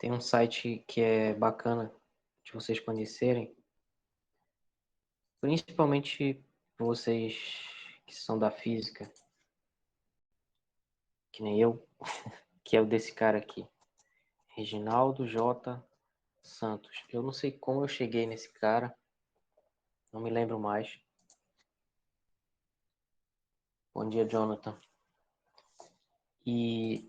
Tem um site que é bacana de vocês conhecerem, principalmente vocês que são da física, que nem eu, que é o desse cara aqui, Reginaldo J. Santos. Eu não sei como eu cheguei nesse cara, não me lembro mais. Bom dia, Jonathan. E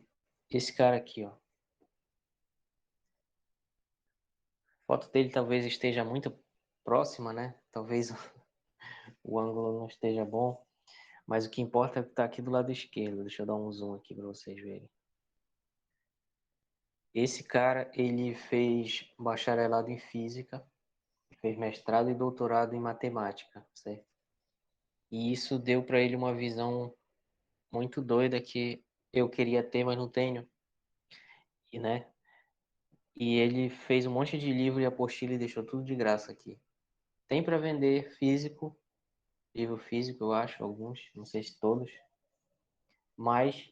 esse cara aqui, ó, a foto dele talvez esteja muito próxima, né? Talvez o ângulo não esteja bom, mas o que importa é que tá aqui do lado esquerdo. Deixa eu dar um zoom aqui para vocês verem. Esse cara, ele fez bacharelado em física, fez mestrado e doutorado em matemática, certo? E isso deu para ele uma visão muito doida que eu queria ter, mas não tenho, e né? E ele fez um monte de livro e apostila e deixou tudo de graça aqui. Tem para vender físico, livro físico, eu acho, alguns, não sei se todos, mas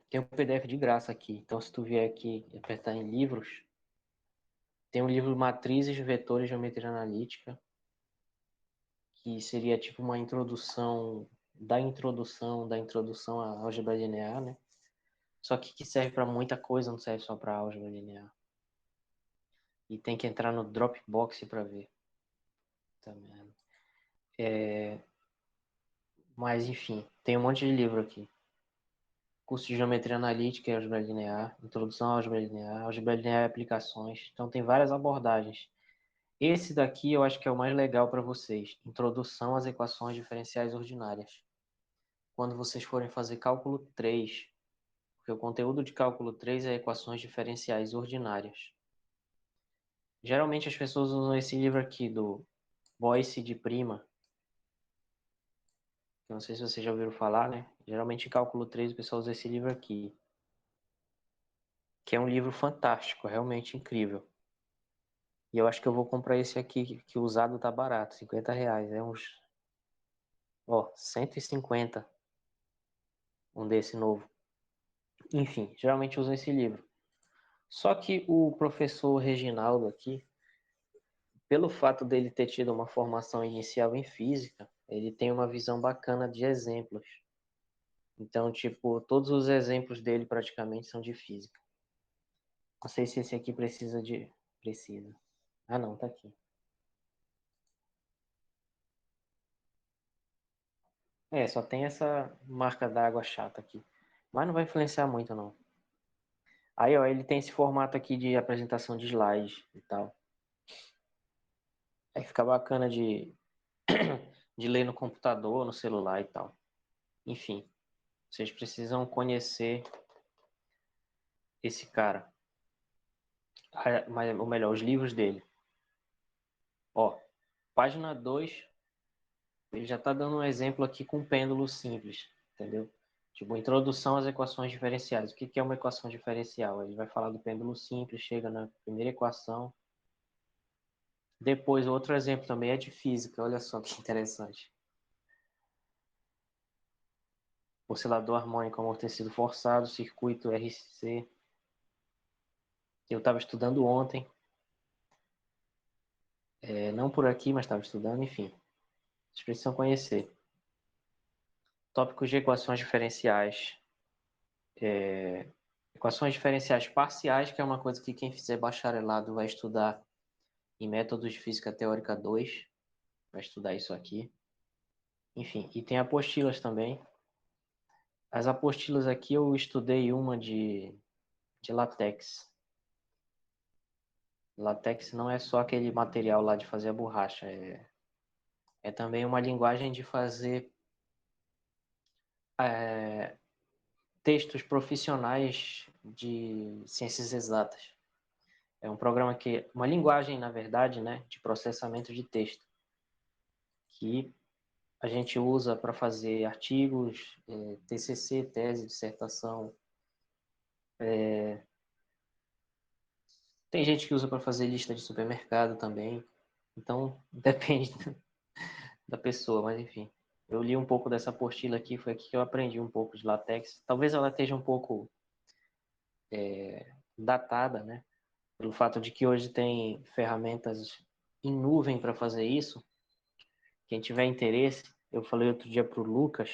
tem um PDF de graça aqui. Então, se tu vier aqui e apertar em livros, tem um livro Matrizes, Vetores, Geometria Analítica, que seria tipo uma introdução à álgebra linear, né? Só que serve para muita coisa, não serve só para álgebra linear. E tem que entrar no Dropbox para ver também. Mas enfim, tem um monte de livro aqui. Curso de Geometria Analítica e Álgebra Linear, Introdução à Álgebra Linear e Aplicações. Então tem várias abordagens. Esse daqui eu acho que é o mais legal para vocês. Introdução às Equações Diferenciais Ordinárias. Quando vocês forem fazer cálculo 3, porque o conteúdo de cálculo 3 é equações diferenciais ordinárias. Geralmente as pessoas usam esse livro aqui do Boyce de Prima, que eu não sei se vocês já ouviram falar, né? Geralmente em cálculo 3 o pessoal usa esse livro aqui, que é um livro fantástico, realmente incrível. E eu acho que eu vou comprar esse aqui, que o usado tá barato, R$ 50. É uns, ó, 150, um desse novo. Enfim, geralmente usam esse livro. Só que o professor Reginaldo aqui, pelo fato dele ter tido uma formação inicial em física, ele tem uma visão bacana de exemplos. Então, tipo, todos os exemplos dele praticamente são de física. Não sei se esse aqui precisa de. Precisa. Ah, não, tá aqui. É, só tem essa marca d'água chata aqui. Mas não vai influenciar muito, não. Aí, ó, ele tem esse formato aqui de apresentação de slides e tal. Aí fica bacana de ler no computador, no celular e tal. Enfim, vocês precisam conhecer esse cara. Ou melhor, os livros dele. Ó, página 2, ele já está dando um exemplo aqui com pêndulo simples, entendeu? Tipo, introdução às equações diferenciais. O que que é uma equação diferencial? Ele vai falar do pêndulo simples, chega na primeira equação. Depois, outro exemplo também é de física, olha só que interessante. Oscilador harmônico amortecido forçado, circuito RC. Eu estava estudando ontem, não por aqui, mas estava estudando, enfim. Vocês precisam conhecer. Tópicos de equações diferenciais. Equações diferenciais parciais, que é uma coisa que quem fizer bacharelado vai estudar em Métodos de Física Teórica 2, vai estudar isso aqui. Enfim, e tem apostilas também. As apostilas aqui eu estudei uma de látex. Látex não é só aquele material lá de fazer a borracha, é também uma linguagem de fazer é, textos profissionais de ciências exatas. É um programa que, uma linguagem, na verdade, né, de processamento de texto, que a gente usa para fazer artigos, TCC, tese, dissertação. Tem gente que usa para fazer lista de supermercado também. Então, depende da pessoa, mas enfim. Eu li um pouco dessa apostila aqui, foi aqui que eu aprendi um pouco de latex. Talvez ela esteja um pouco datada, né? pelo fato de que hoje tem ferramentas em nuvem para fazer isso. Quem tiver interesse, eu falei outro dia para o Lucas,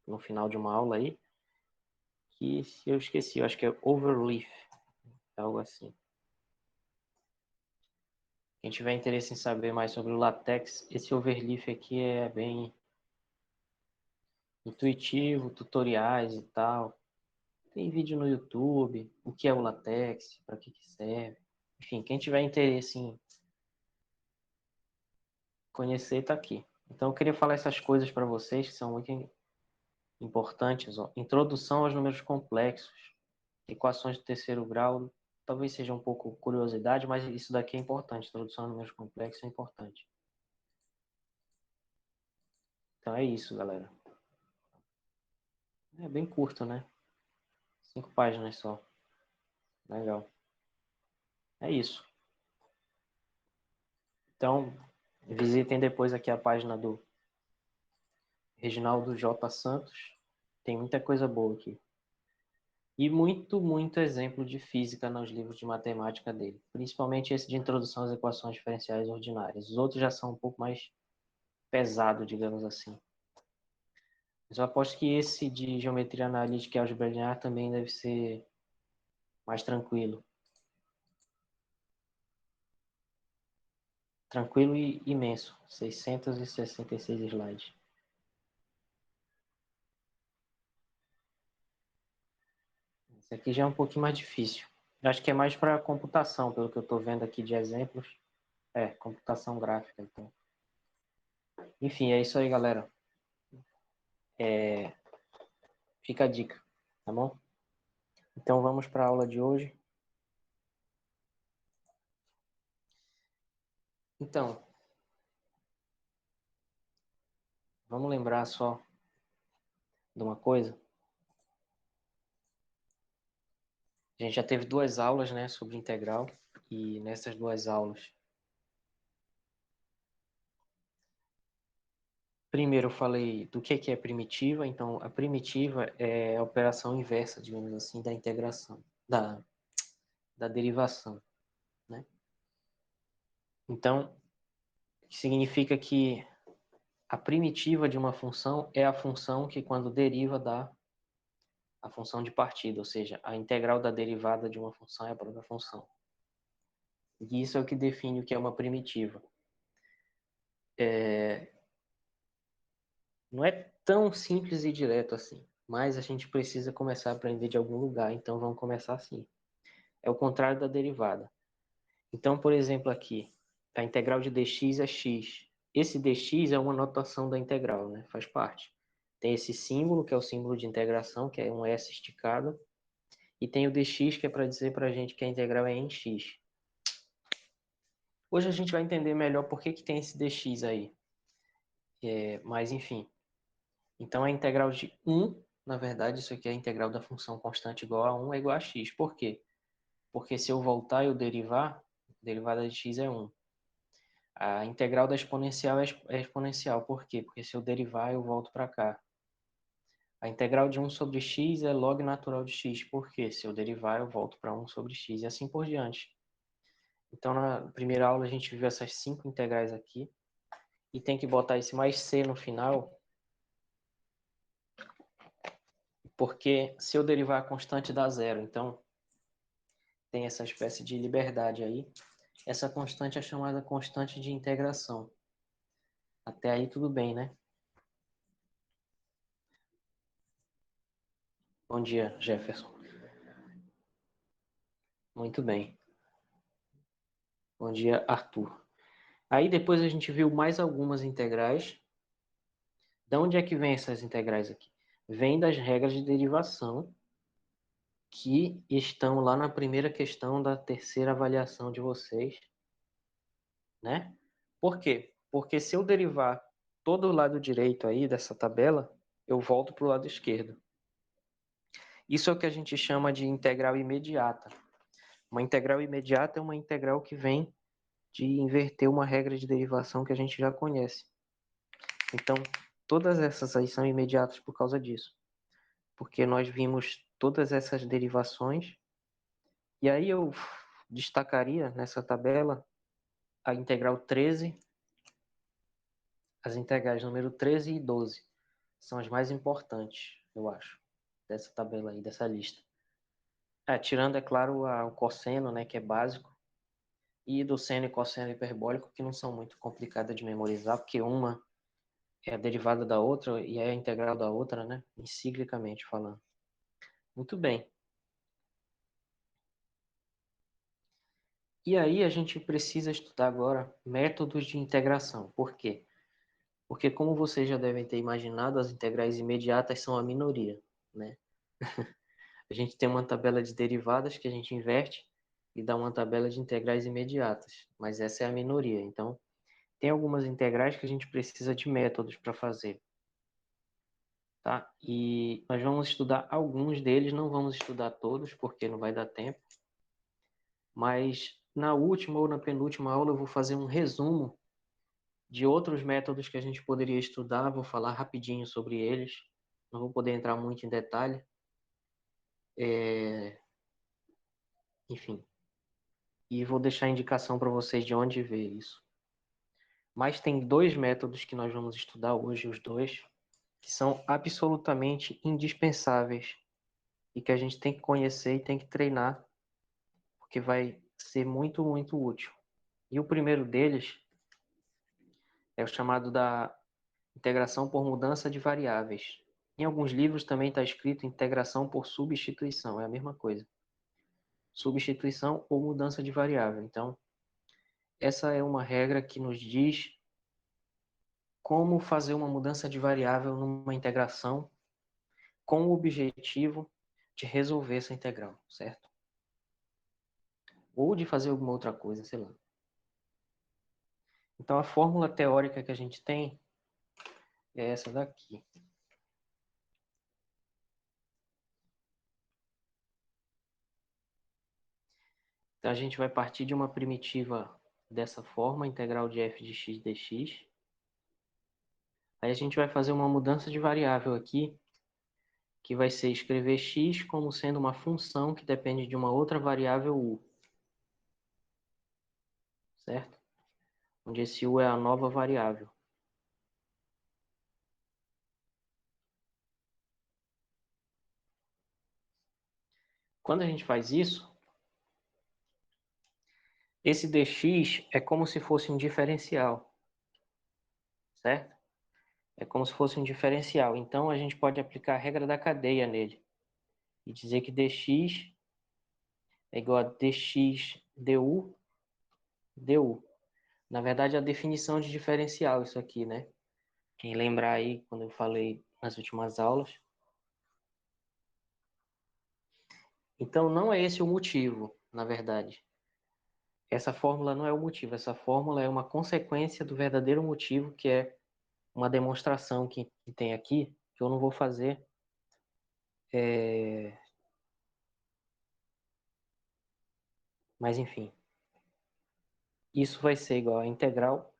no final de uma aula aí, que eu esqueci, eu acho que é Overleaf, algo assim. Quem tiver interesse em saber mais sobre o LaTeX, esse Overleaf aqui é bem intuitivo, tutoriais e tal. Tem vídeo no YouTube, o que é o LaTeX, para que serve. Enfim, quem tiver interesse em conhecer, está aqui. Então eu queria falar essas coisas para vocês que são muito importantes. Ó. Introdução aos números complexos, equações de terceiro grau, talvez seja um pouco curiosidade, mas isso daqui é importante. Introdução aos números complexos é importante. Então é isso, galera. É bem curto, né? 5 páginas só. Legal. É isso. Então, visitem depois aqui a página do Reginaldo J. Santos. Tem muita coisa boa aqui. E muito exemplo de física nos livros de matemática dele. Principalmente esse de introdução às equações diferenciais ordinárias. Os outros já são um pouco mais pesados, digamos assim. Mas eu aposto que esse de geometria analítica e álgebra linear também deve ser mais tranquilo. Tranquilo e imenso. 666 slides. Esse aqui já é um pouquinho mais difícil. Eu acho que é mais para computação, pelo que eu estou vendo aqui de exemplos. É, computação gráfica, então. Enfim, é isso aí, galera. Fica a dica, tá bom? Então vamos para a aula de hoje. Então, vamos lembrar só de uma coisa. A gente já teve 2 aulas, né, sobre integral, e nessas 2 aulas, primeiro eu falei do que é primitiva. Então, a primitiva é a operação inversa, digamos assim, da integração, da derivação, né? Então, significa que a primitiva de uma função é a função que, quando deriva, dá a função de partida, ou seja, a integral da derivada de uma função é a própria função. E isso é o que define o que é uma primitiva. Não é tão simples e direto assim, mas a gente precisa começar a aprender de algum lugar, então vamos começar assim. É o contrário da derivada. Então, por exemplo, aqui, a integral de dx é x. Esse dx é uma notação da integral, né? Faz parte. Tem esse símbolo, que é o símbolo de integração, que é um S esticado, e tem o dx, que é para dizer para a gente que a integral é em x. Hoje a gente vai entender melhor por que tem esse dx aí. Mas, enfim. Então, a integral de 1, na verdade, isso aqui é a integral da função constante igual a 1 é igual a x. Por quê? Porque se eu voltar e eu derivar, a derivada de x é 1. A integral da exponencial é exponencial. Por quê? Porque se eu derivar, eu volto para cá. A integral de 1 sobre x é log natural de x. Por quê? Se eu derivar, eu volto para 1 sobre x e assim por diante. Então, na primeira aula, a gente viu essas 5 integrais aqui. E tem que botar esse mais c no final, porque se eu derivar a constante dá zero. Então, tem essa espécie de liberdade aí. Essa constante é chamada constante de integração. Até aí tudo bem, né? Bom dia, Jefferson. Muito bem. Bom dia, Arthur. Aí depois a gente viu mais algumas integrais. De onde é que vem essas integrais aqui? Vem das regras de derivação que estão lá na primeira questão da terceira avaliação de vocês, né? Por quê? Porque se eu derivar todo o lado direito aí dessa tabela, eu volto para o lado esquerdo. Isso é o que a gente chama de integral imediata. Uma integral imediata é uma integral que vem de inverter uma regra de derivação que a gente já conhece. Então, todas essas aí são imediatas por causa disso. Porque nós vimos todas essas derivações, e aí eu destacaria nessa tabela a integral 13, as integrais número 13 e 12. São as mais importantes, eu acho, dessa tabela aí, dessa lista. Tirando, é claro, o cosseno, né, que é básico, e do seno e cosseno hiperbólico, que não são muito complicadas de memorizar, porque uma é a derivada da outra e é a integral da outra, né, enciclicamente falando. Muito bem. E aí a gente precisa estudar agora métodos de integração. Por quê? Porque, como vocês já devem ter imaginado, as integrais imediatas são a minoria, né? A gente tem uma tabela de derivadas que a gente inverte e dá uma tabela de integrais imediatas, mas essa é a minoria. Então, tem algumas integrais que a gente precisa de métodos para fazer, tá? E nós vamos estudar alguns deles, não vamos estudar todos, porque não vai dar tempo, mas na última ou na penúltima aula eu vou fazer um resumo de outros métodos que a gente poderia estudar, vou falar rapidinho sobre eles, não vou poder entrar muito em detalhe, enfim, e vou deixar a indicação para vocês de onde ver isso. Mas tem dois métodos que nós vamos estudar hoje, os dois, que são absolutamente indispensáveis e que a gente tem que conhecer e tem que treinar, porque vai ser muito, muito útil. E o primeiro deles é o chamado da integração por mudança de variáveis. Em alguns livros também está escrito integração por substituição, é a mesma coisa. Substituição ou mudança de variável. Então, essa é uma regra que nos diz como fazer uma mudança de variável numa integração com o objetivo de resolver essa integral, certo? Ou de fazer alguma outra coisa, sei lá. Então, a fórmula teórica que a gente tem é essa daqui. Então, a gente vai partir de uma primitiva dessa forma, integral de f de x dx. Aí a gente vai fazer uma mudança de variável aqui, que vai ser escrever x como sendo uma função que depende de uma outra variável u, certo? Onde esse u é a nova variável. Quando a gente faz isso, esse dx é como se fosse um diferencial, certo? É como se fosse um diferencial. Então, a gente pode aplicar a regra da cadeia nele e dizer que dx é igual a dx du. Na verdade, é a definição de diferencial isso aqui, né? Quem lembrar aí, quando eu falei nas últimas aulas. Então, não é esse o motivo, na verdade. Essa fórmula não é o motivo. Essa fórmula é uma consequência do verdadeiro motivo, que é uma demonstração que tem aqui, que eu não vou fazer. Mas, enfim. Isso vai ser igual a integral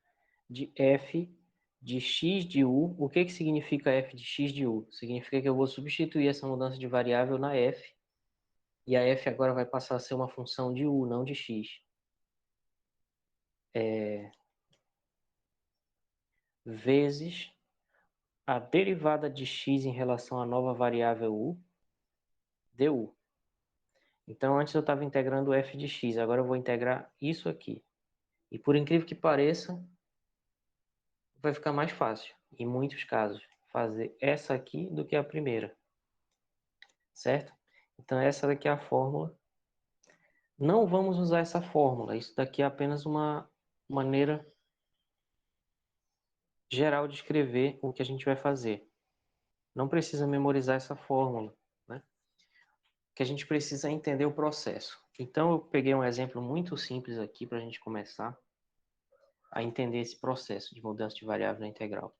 de f de x de u. O que significa f de x de u? Significa que eu vou substituir essa mudança de variável na f, e a f agora vai passar a ser uma função de u, não de x. Vezes a derivada de x em relação à nova variável u, du. Então, antes eu estava integrando f de x, agora eu vou integrar isso aqui. E por incrível que pareça, vai ficar mais fácil, em muitos casos, fazer essa aqui do que a primeira. Certo? Então, essa daqui é a fórmula. Não vamos usar essa fórmula. Isso daqui é apenas uma maneira geral de escrever o que a gente vai fazer. Não precisa memorizar essa fórmula, né? O que a gente precisa é entender o processo. Então, eu peguei um exemplo muito simples aqui para a gente começar a entender esse processo de mudança de variável na integral.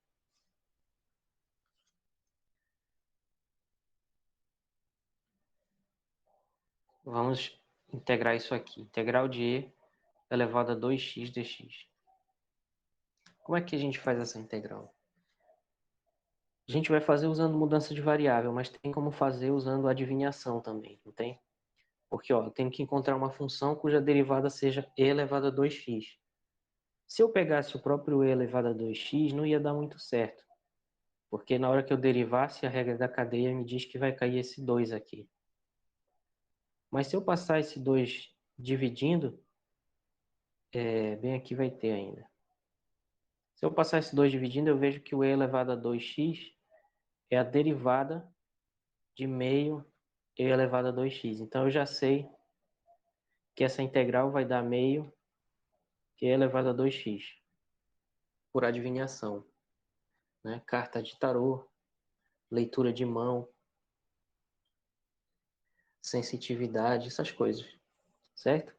Vamos integrar isso aqui. Integral de e elevado a 2x dx. Como é que a gente faz essa integral? A gente vai fazer usando mudança de variável, mas tem como fazer usando adivinhação também, não tem? Porque ó, eu tenho que encontrar uma função cuja derivada seja e elevado a 2x. Se eu pegasse o próprio e elevado a 2x, não ia dar muito certo. Porque na hora que eu derivasse, a regra da cadeia me diz que vai cair esse 2 aqui. Mas se eu passar esse 2 dividindo, bem aqui vai ter ainda. Se eu passar esse 2 dividindo, eu vejo que o e elevado a 2x é a derivada de meio e elevado a 2x. Então eu já sei que essa integral vai dar meio e elevado a 2x, por adivinhação, né? Carta de tarô, leitura de mão, sensitividade, essas coisas, certo?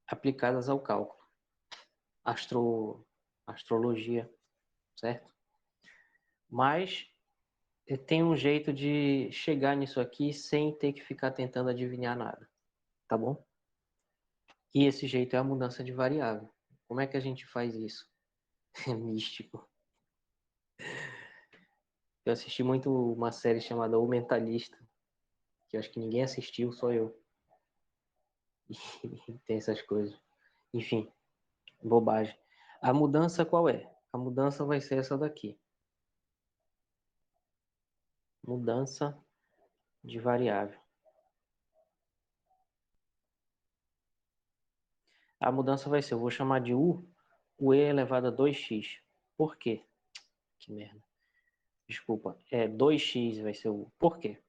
Aplicadas ao cálculo. Astrologia, certo? Mas tem um jeito de chegar nisso aqui sem ter que ficar tentando adivinhar nada, tá bom? E esse jeito é a mudança de variável. Como é que a gente faz isso? É místico. Eu assisti muito uma série chamada O Mentalista, que eu acho que ninguém assistiu, só eu. E tem essas coisas. Enfim, bobagem. A mudança qual é? A mudança vai ser essa daqui. Mudança de variável. A mudança vai ser, eu vou chamar de U, o E elevado a 2x. Por quê? Que merda. Desculpa, 2x vai ser o U. Por quê?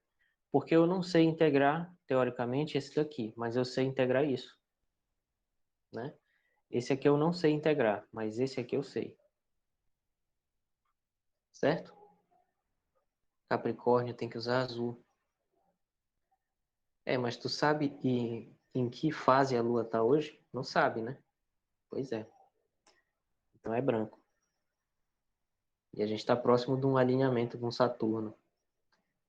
Porque eu não sei integrar, teoricamente, esse daqui, mas eu sei integrar isso, né? Esse aqui eu não sei integrar, mas esse aqui eu sei. Certo? Capricórnio tem que usar azul. Mas tu sabe em que fase a Lua está hoje? Não sabe, né? Pois é. Então é branco. E a gente está próximo de um alinhamento com Saturno.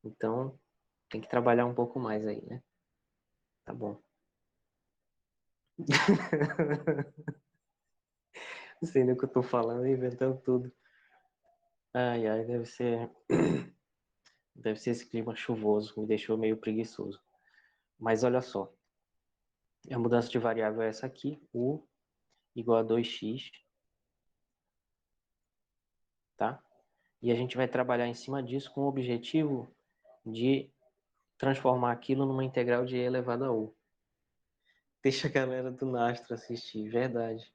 Então tem que trabalhar um pouco mais aí, né? Tá bom. Não sei nem o que eu tô falando, inventando tudo. Ai, ai, deve ser esse clima chuvoso, me deixou meio preguiçoso. Mas olha só, a mudança de variável é essa aqui, U igual a 2x, tá? E a gente vai trabalhar em cima disso com o objetivo de transformar aquilo numa integral de e elevado a u. Deixa a galera do Nastro assistir, verdade.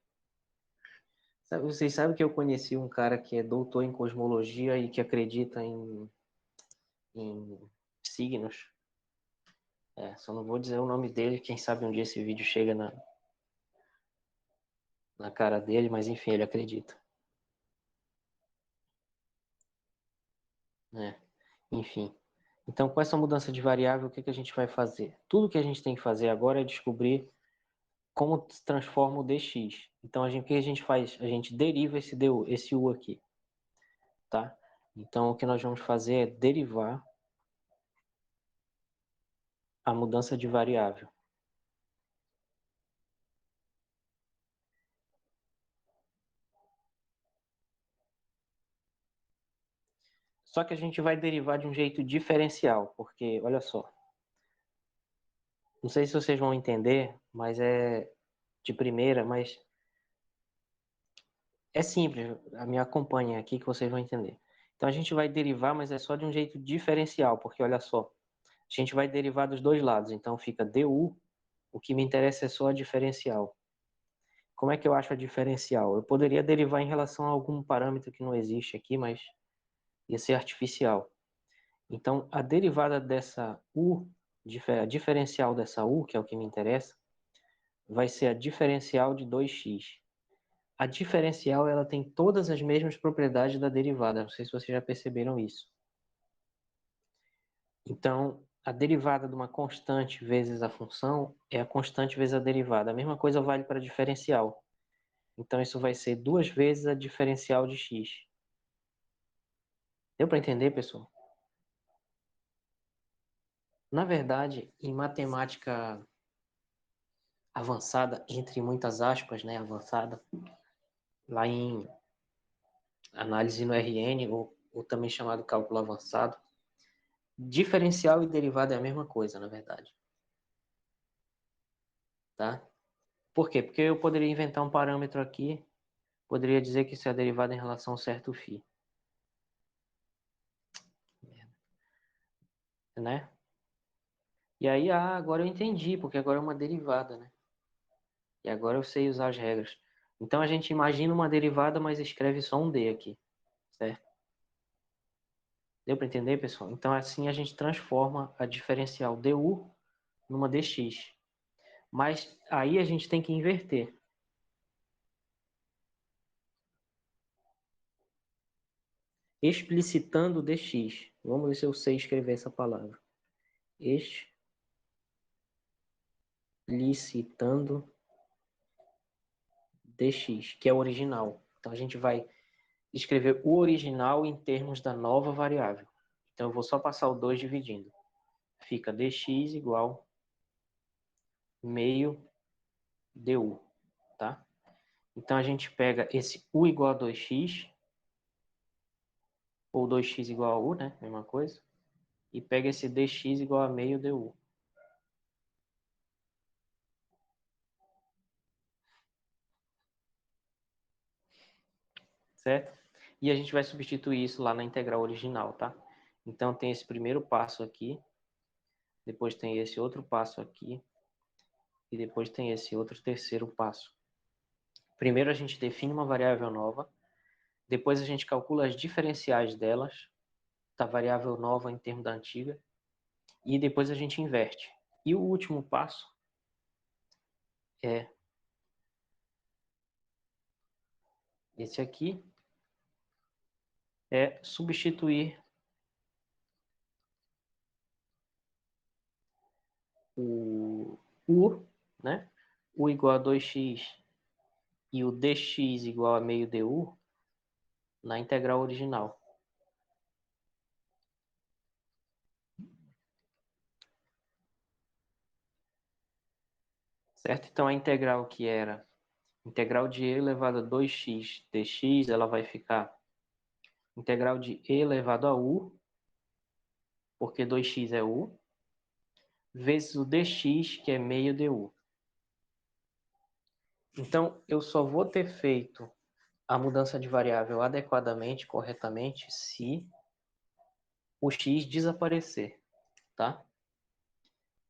Vocês sabem que eu conheci um cara que é doutor em cosmologia e que acredita em signos? Só não vou dizer o nome dele, quem sabe um dia esse vídeo chega na cara dele, mas enfim, ele acredita. Né? Enfim. Então, com essa mudança de variável, o que a gente vai fazer? Tudo que a gente tem que fazer agora é descobrir como se transforma o dx. Então, o que a gente faz? A gente deriva esse u aqui, tá? Então, o que nós vamos fazer é derivar a mudança de variável. Só que a gente vai derivar de um jeito diferencial, porque, olha só, não sei se vocês vão entender, mas é de primeira, mas é simples, me acompanhem aqui que vocês vão entender. Então, a gente vai derivar, mas é só de um jeito diferencial, porque, olha só, a gente vai derivar dos dois lados, então fica du, o que me interessa é só a diferencial. Como é que eu acho a diferencial? Eu poderia derivar em relação a algum parâmetro que não existe aqui, mas ia ser artificial. Então, a derivada dessa u, a diferencial dessa u, que é o que me interessa, vai ser a diferencial de 2x. A diferencial ela tem todas as mesmas propriedades da derivada. Não sei se vocês já perceberam isso. Então, a derivada de uma constante vezes a função é a constante vezes a derivada. A mesma coisa vale para a diferencial. Então, isso vai ser 2 vezes a diferencial de x. Deu para entender, pessoal? Na verdade, em matemática avançada, entre muitas aspas, né, avançada, lá em análise no RN, ou também chamado cálculo avançado, diferencial e derivada é a mesma coisa, na verdade. tá? Por quê? Porque eu poderia inventar um parâmetro aqui, poderia dizer que isso é derivada em relação ao certo φ, né? E aí, agora eu entendi, porque agora é uma derivada, né? E agora eu sei usar as regras. Então a gente imagina uma derivada, mas escreve só um D aqui, certo? Deu para entender, pessoal? Então assim a gente transforma a diferencial du numa dx. Mas aí a gente tem que inverter. Explicitando dx. Vamos ver se eu sei escrever essa palavra. Explicitando dx, que é o original. Então a gente vai escrever o original em termos da nova variável. Então eu vou só passar o 2 dividindo. Fica dx igual meio du, tá? Então a gente pega esse u igual a 2x, ou 2x igual a u, né? Mesma coisa. E pega esse dx igual a meio du. Certo? E a gente vai substituir isso lá na integral original, tá? Então tem esse primeiro passo aqui, depois tem esse outro passo aqui, e depois tem esse outro terceiro passo. Primeiro a gente define uma variável nova, depois a gente calcula as diferenciais delas, da variável nova em termos da antiga, e depois a gente inverte. E o último passo é esse aqui, é substituir o u, né? U igual a 2x e o dx igual a meio du na integral original. Certo? Então a integral que era integral de e elevado a 2x dx, ela vai ficar integral de e elevado a u, porque 2x é u, vezes o dx, que é meio du. Então, eu só vou ter feito a mudança de variável adequadamente, corretamente, se o x desaparecer, tá?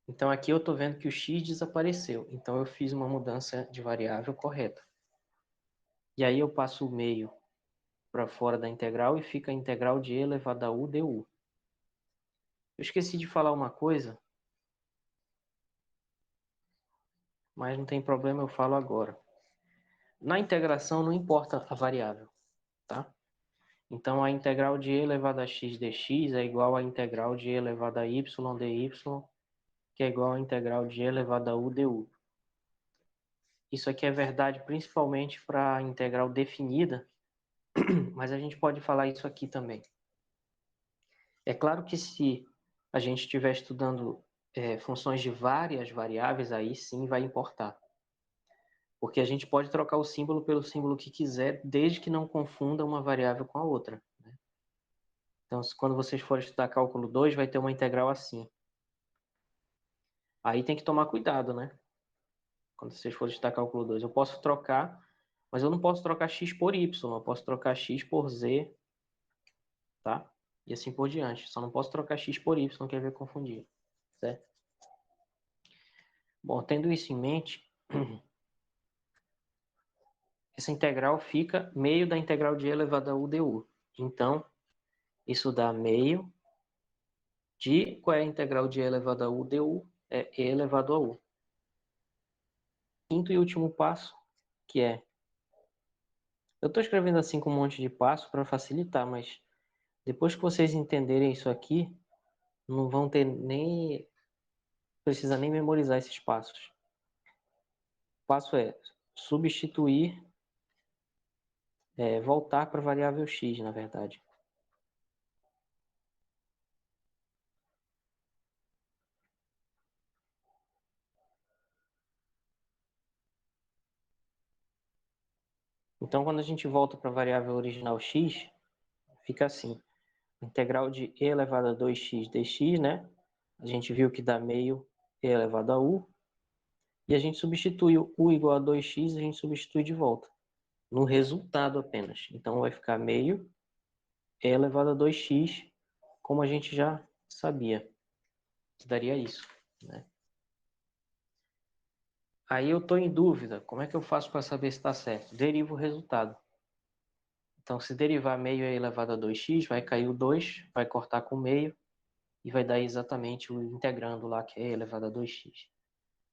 Então, aqui eu estou vendo que o x desapareceu. Então, eu fiz uma mudança de variável correta. E aí eu passo o meio para fora da integral e fica a integral de e elevado a u du. Eu esqueci de falar uma coisa, mas não tem problema, eu falo agora. Na integração não importa a variável, tá? Então a integral de e elevado a x dx é igual à integral de e elevado a y dy, que é igual à integral de e elevado a u du. Isso aqui é verdade principalmente para a integral definida, mas a gente pode falar isso aqui também. É claro que se a gente estiver estudando funções de várias variáveis, aí sim vai importar. Porque a gente pode trocar o símbolo pelo símbolo que quiser, desde que não confunda uma variável com a outra, né? Então, quando vocês forem estudar cálculo 2, vai ter uma integral assim. Aí tem que tomar cuidado, né? Quando vocês forem estudar cálculo 2, eu posso trocar, mas eu não posso trocar x por y, eu posso trocar x por z, tá? E assim por diante. Só não posso trocar x por y, não quer ver confundir, certo? Bom, tendo isso em mente, essa integral fica meio da integral de e elevado a u du. Então, isso dá meio de qual é a integral de e elevado a u du? É e elevado a u. Quinto e último passo, que é... Eu estou escrevendo assim com um monte de passo para facilitar, mas depois que vocês entenderem isso aqui, não vão ter nem... Precisa nem memorizar esses passos. O passo é substituir, voltar para a variável x, na verdade. Então, quando a gente volta para a variável original x, fica assim. Integral de e elevado a 2x dx, né? A gente viu que dá meio e elevado a u. E a gente substitui o u igual a 2x, a gente substitui de volta, no resultado apenas. Então vai ficar meio e elevado a 2x, como a gente já sabia, que daria isso, né? Aí eu estou em dúvida, como é que eu faço para saber se está certo? Derivo o resultado. Então, se derivar meio e elevado a 2x, vai cair o 2, vai cortar com meio e vai dar exatamente o integrando lá, que é elevado a 2x.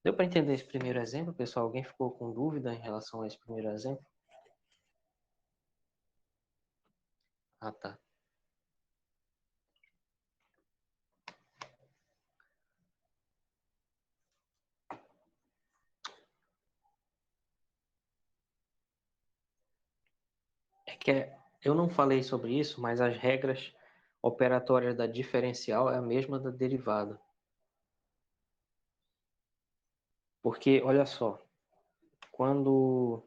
Deu para entender esse primeiro exemplo, pessoal? Alguém ficou com dúvida em relação a esse primeiro exemplo? Ah, tá. Eu não falei sobre isso, mas as regras operatórias da diferencial é a mesma da derivada. Porque, olha só, quando...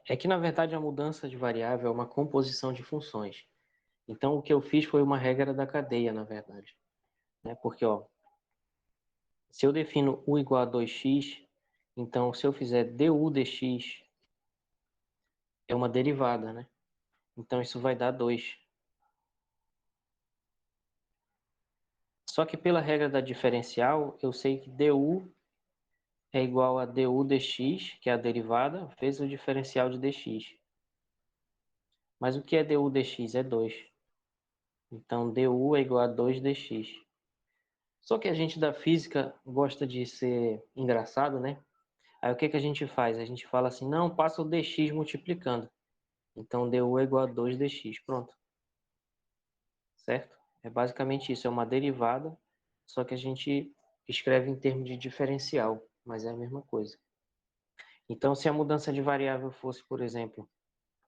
É que, na verdade, a mudança de variável é uma composição de funções. Então, o que eu fiz foi uma regra da cadeia, na verdade. Né? Porque, ó, se eu defino u igual a 2x, então, se eu fizer du dx, é uma derivada, né? Então, isso vai dar 2. Só que pela regra da diferencial, eu sei que du é igual a du dx, que é a derivada, vezes o diferencial de dx. Mas o que é du dx? É 2. Então, du é igual a 2 dx. Só que a gente da física gosta de ser engraçado, né? Aí o que que a gente faz? A gente fala assim, não, passa o dx multiplicando. Então, du é igual a 2 dx. Pronto. Certo? É basicamente isso. É uma derivada, só que a gente escreve em termos de diferencial, mas é a mesma coisa. Então, se a mudança de variável fosse, por exemplo,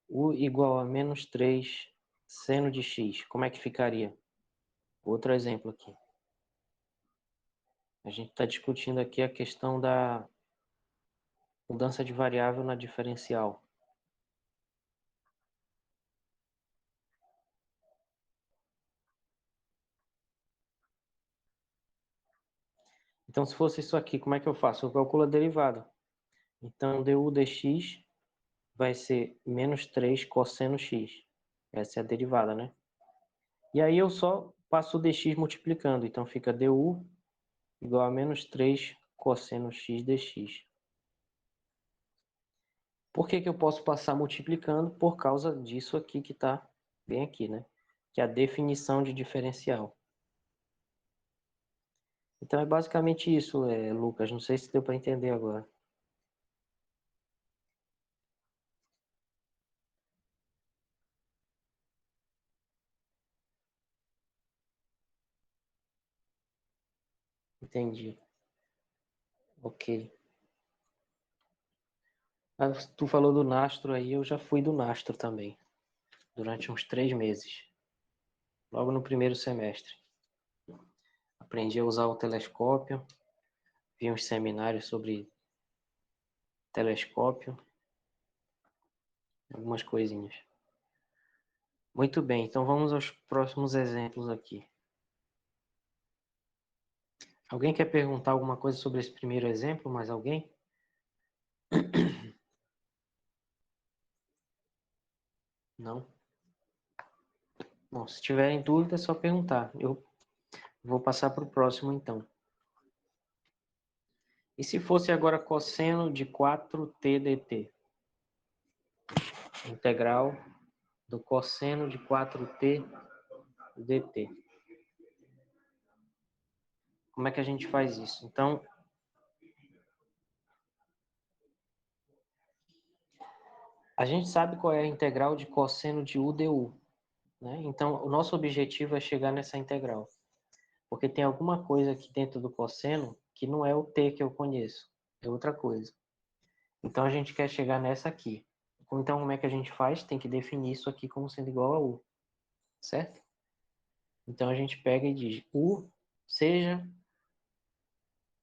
u igual a menos 3 seno de x, como é que ficaria? Outro exemplo aqui. A gente está discutindo aqui a questão da mudança de variável na diferencial. Então, se fosse isso aqui, como é que eu faço? Eu calculo a derivada. Então, du dx vai ser menos 3 cosseno x. Essa é a derivada, né? E aí eu só passo o dx multiplicando. Então, fica du igual a menos 3 cosseno x dx. Por que que eu posso passar multiplicando? Por causa disso aqui que está bem aqui, né? Que é a definição de diferencial. Então é basicamente isso, Lucas. Não sei se deu para entender agora. Entendi. Ok. Mas tu falou do Nastro aí, eu já fui do Nastro também, durante uns 3 meses, logo no primeiro semestre. Aprendi a usar o telescópio, vi uns seminários sobre telescópio, algumas coisinhas. Muito bem, então vamos aos próximos exemplos aqui. Alguém quer perguntar alguma coisa sobre esse primeiro exemplo? Mais alguém? Não? Bom, se tiverem dúvida é só perguntar. Eu vou passar para o próximo então. E se fosse agora cosseno de 4t dt? Integral do cosseno de 4t dt. Como é que a gente faz isso? Então, a gente sabe qual é a integral de cosseno de u du, né? Então, o nosso objetivo é chegar nessa integral. Porque tem alguma coisa aqui dentro do cosseno que não é o t que eu conheço, é outra coisa. Então, a gente quer chegar nessa aqui. Então, como é que a gente faz? Tem que definir isso aqui como sendo igual a u, certo? Então, a gente pega e diz u seja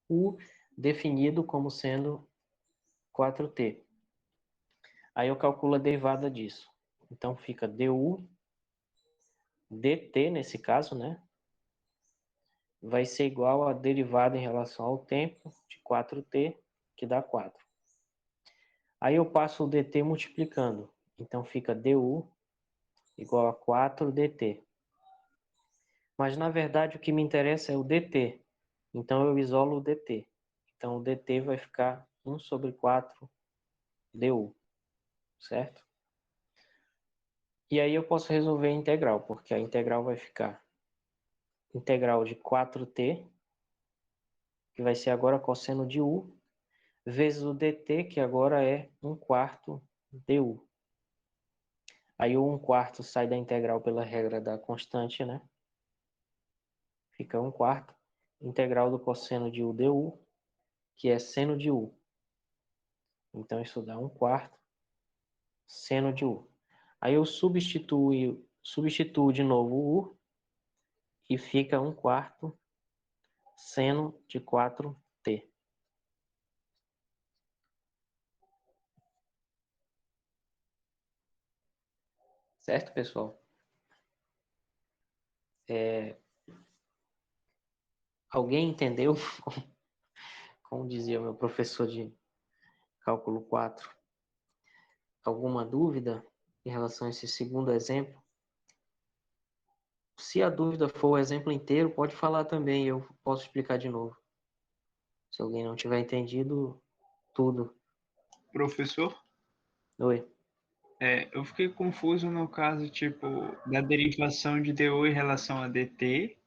u definido como sendo 4t. Aí eu calculo a derivada disso. Então, fica du dt, nesse caso, né, vai ser igual a derivada em relação ao tempo de 4t, que dá 4. Aí eu passo o dt multiplicando. Então fica du igual a 4 dt. Mas na verdade o que me interessa é o dt. Então eu isolo o dt. Então o dt vai ficar 1 sobre 4 du, certo? E aí eu posso resolver a integral, porque a integral vai ficar integral de 4t, que vai ser agora cosseno de u, vezes o dt, que agora é 1 quarto du. Aí o 1 quarto sai da integral pela regra da constante, né? Fica 1 quarto. Integral do cosseno de u du, que é seno de u. Então isso dá 1 quarto seno de u. Aí eu substituo de novo o u e fica 1 quarto seno de 4t. Certo, pessoal? Alguém entendeu? Como dizia o meu professor de cálculo 4. Alguma dúvida em relação a esse segundo exemplo? Se a dúvida for o exemplo inteiro, pode falar também, eu posso explicar de novo. Se alguém não tiver entendido tudo. Professor, Oi. eu fiquei confuso no caso, tipo, da derivação de du em relação a dt.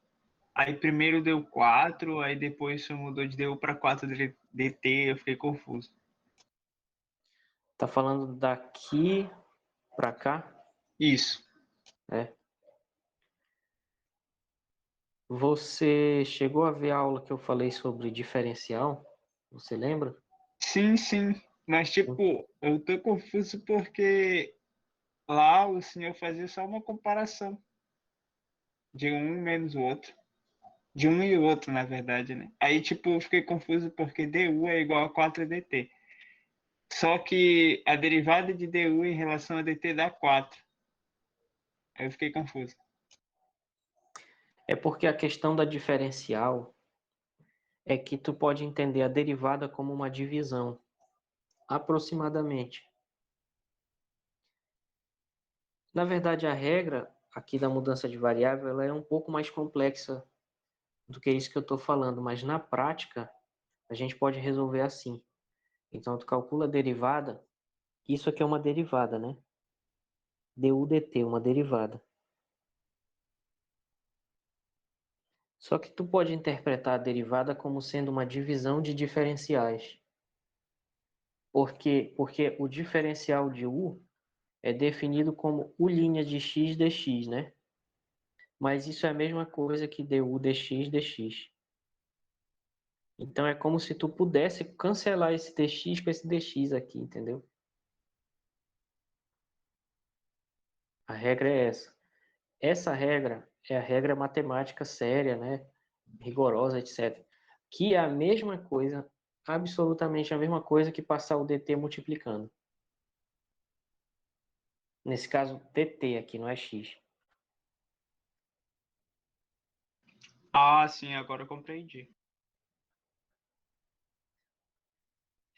Aí primeiro deu 4, aí depois isso mudou de du para 4 dt, eu fiquei confuso. Tá falando daqui para cá? Isso. É. Você chegou a ver a aula que eu falei sobre diferencial? Você lembra? Sim, sim. Mas, tipo, eu tô confuso porque lá o senhor fazia só uma comparação de um menos o outro. De um e o outro, na verdade, né? Aí, tipo, eu fiquei confuso porque du é igual a 4dt. Só que a derivada de du em relação a dt dá 4. Aí eu fiquei confuso. É porque a questão da diferencial é que tu pode entender a derivada como uma divisão, aproximadamente. Na verdade, a regra aqui da mudança de variável ela é um pouco mais complexa do que isso que eu estou falando, mas na prática a gente pode resolver assim. Então, tu calcula a derivada, isso aqui é uma derivada, né? Du dt, uma derivada. Só que tu pode interpretar a derivada como sendo uma divisão de diferenciais. Por quê? Porque o diferencial de u é definido como u' de x dx, né? Mas isso é a mesma coisa que du dx dx. Então é como se tu pudesse cancelar esse dx com esse dx aqui, entendeu? A regra é essa. Essa regra é a regra matemática séria, né? Rigorosa, etc. Que é a mesma coisa, absolutamente a mesma coisa que passar o dt multiplicando. Nesse caso, dt aqui, não é x. Ah, sim, agora eu compreendi.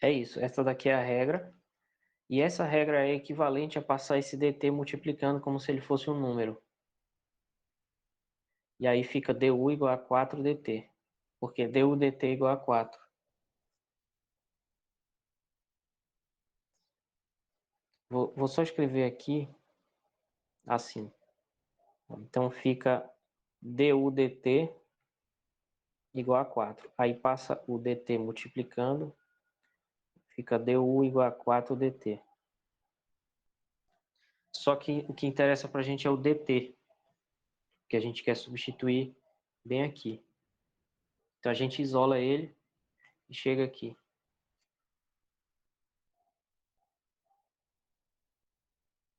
É isso, essa daqui é a regra. E essa regra é equivalente a passar esse dt multiplicando como se ele fosse um número. E aí fica du igual a 4 dt. Porque du dt igual a 4. Vou só escrever aqui assim. Então fica du dt igual a 4. Aí passa o dt multiplicando. Fica du igual a 4 dt. Só que o que interessa para a gente é o dt. Que a gente quer substituir bem aqui. Então a gente isola ele e chega aqui.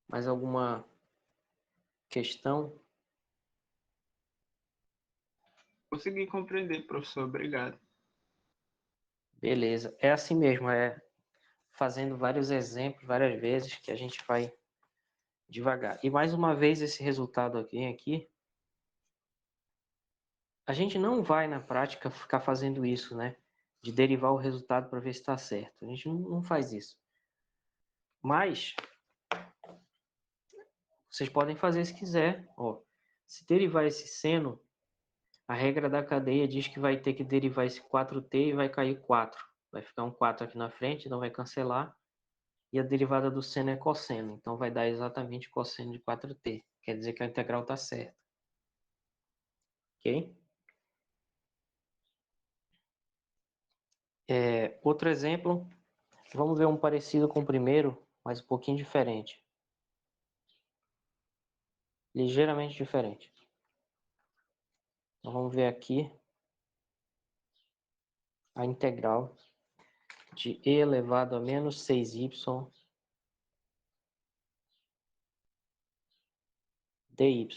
Mais alguma questão? Consegui compreender, professor. Obrigado. Beleza. É assim mesmo, é fazendo vários exemplos, várias vezes, que a gente vai devagar. E mais uma vez esse resultado aqui, A gente não vai, na prática, ficar fazendo isso, né? De derivar o resultado para ver se está certo. A gente não faz isso. Mas, vocês podem fazer se quiser. Ó, se derivar esse seno, a regra da cadeia diz que vai ter que derivar esse 4t e vai cair 4. Vai ficar um 4 aqui na frente, então vai cancelar. E a derivada do seno é cosseno. Então vai dar exatamente cosseno de 4t. Quer dizer que a integral está certa. Ok? Outro exemplo. Vamos ver um parecido com o primeiro, mas um pouquinho diferente. Ligeiramente diferente. Então vamos ver aqui a integral de e elevado a menos 6y dy.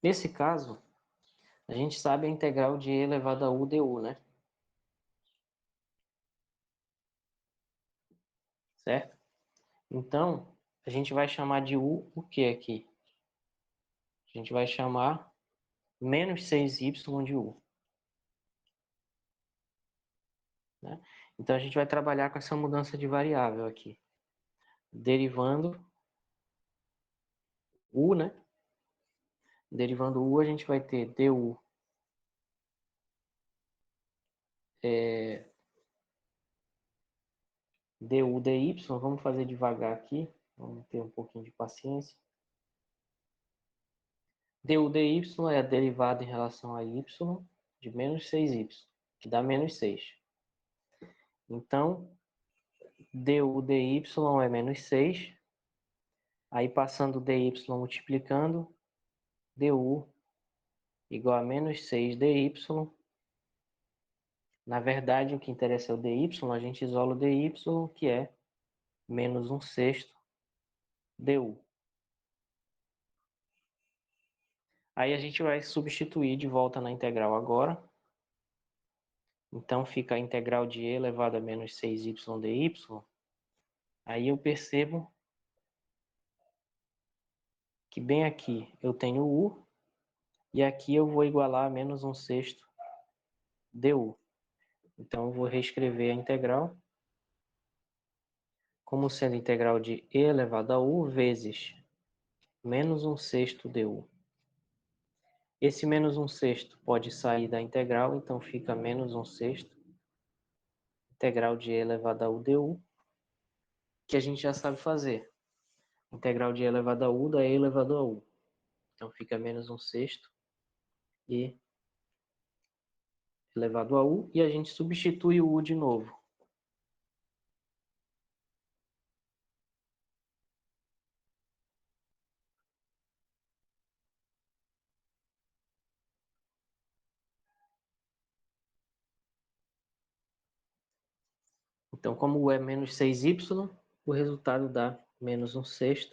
Nesse caso, a gente sabe a integral de e elevado a u du, né? Certo? Então, a gente vai chamar de u o que aqui? A gente vai chamar menos 6y de u. Né? Então, a gente vai trabalhar com essa mudança de variável aqui. Derivando u, né? Derivando u, a gente vai ter du du dy, vamos fazer devagar aqui, vamos ter um pouquinho de paciência. Du dy é a derivada em relação a y de menos 6y, que dá menos 6. Então, du dy é menos 6, aí passando dy multiplicando, du igual a menos 6 dy. Na verdade, o que interessa é o dy, a gente isola o dy, que é menos 1/6 du. Aí a gente vai substituir de volta na integral agora. Então fica a integral de e elevado a menos 6y dy. Aí eu percebo que bem aqui eu tenho u, e aqui eu vou igualar a menos 1/6 du. Então eu vou reescrever a integral como sendo integral de e elevado a u vezes menos 1/6 du. Esse menos 1/6 pode sair da integral, então fica menos 1/6 integral de e elevado a u du, que a gente já sabe fazer. Integral de e elevado a u dá e elevado a u. Então fica menos 1/6 e elevado a u, e a gente substitui o u de novo. Então, como u é menos 6y, o resultado dá menos 1/6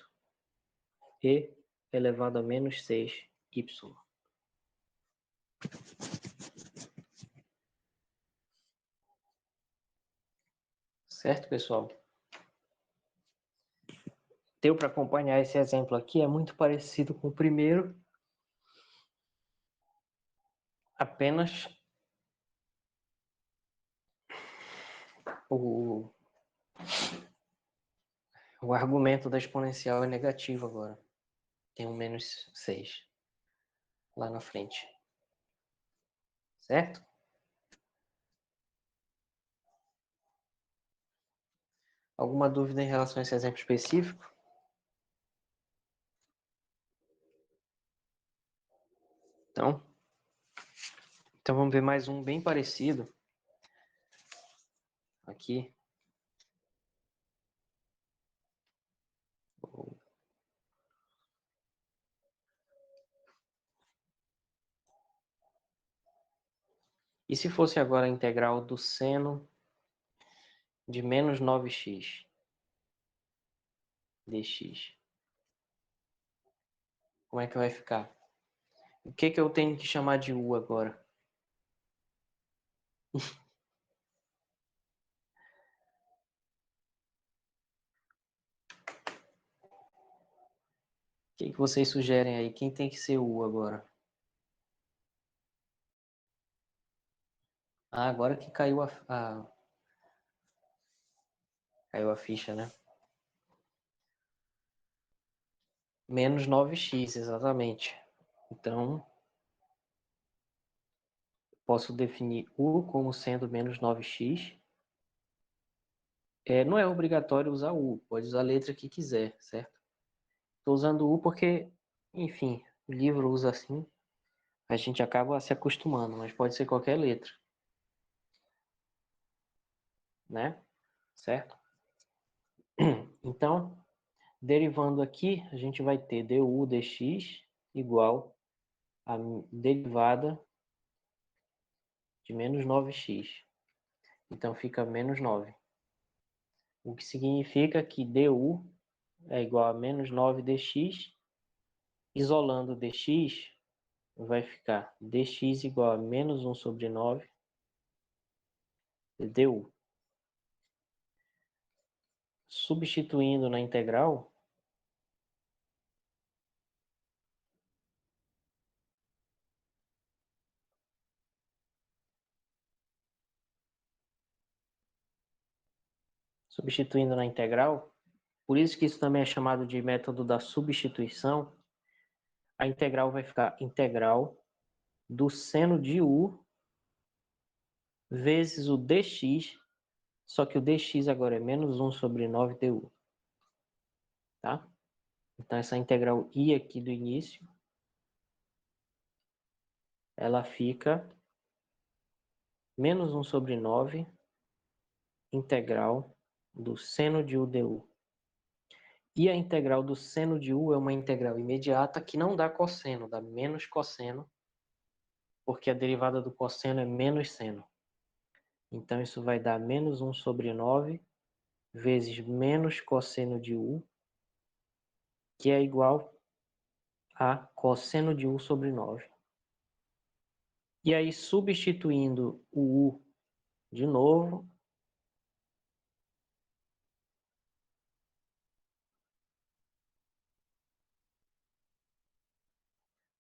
e elevado a menos 6y. Certo, pessoal? Deu para acompanhar esse exemplo aqui, é muito parecido com o primeiro, apenas o argumento da exponencial é negativo agora. Tem um menos 6 lá na frente. Certo? Alguma dúvida em relação a esse exemplo específico? Então vamos ver mais um bem parecido aqui. E se fosse agora a integral do seno de menos 9x dx? Como é que vai ficar? O que eu tenho que chamar de u agora? Ok, que vocês sugerem aí? Quem tem que ser U agora? Ah, agora que caiu a ficha, né? Menos 9x, exatamente. Então, posso definir U como sendo menos 9x. Não é obrigatório usar U, pode usar a letra que quiser, certo? Estou usando U porque, enfim, o livro usa assim, a gente acaba se acostumando, mas pode ser qualquer letra, né? Certo? Então, derivando aqui, a gente vai ter du dx igual a derivada de menos 9x. Então, fica menos 9. O que significa que du é igual a menos 9 dx. Isolando dx, vai ficar dx igual a menos 1 sobre 9 du. Substituindo na integral, por isso que isso também é chamado de método da substituição, a integral vai ficar integral do seno de u vezes o dx, só que o dx agora é menos 1 sobre 9 du, tá? Então essa integral i aqui do início, ela fica menos 1 sobre 9 integral do seno de u du. E a integral do seno de u é uma integral imediata que não dá cosseno, dá menos cosseno, porque a derivada do cosseno é menos seno. Então isso vai dar menos 1 sobre 9 vezes menos cosseno de u, que é igual a cosseno de u sobre 9. E aí, substituindo o u de novo,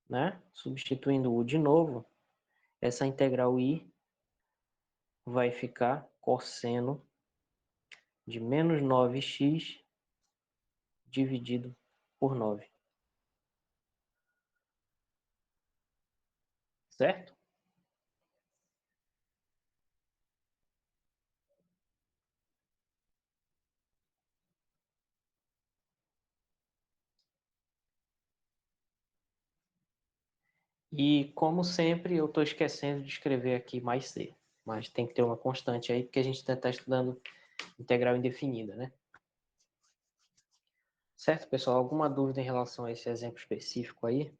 né? Substituindo o u de novo, essa integral i vai ficar cosseno de menos 9x dividido por 9. Certo? E, como sempre, eu estou esquecendo de escrever aqui mais c. Mas tem que ter uma constante aí, porque a gente está estudando integral indefinida, né? Certo, pessoal? Alguma dúvida em relação a esse exemplo específico aí?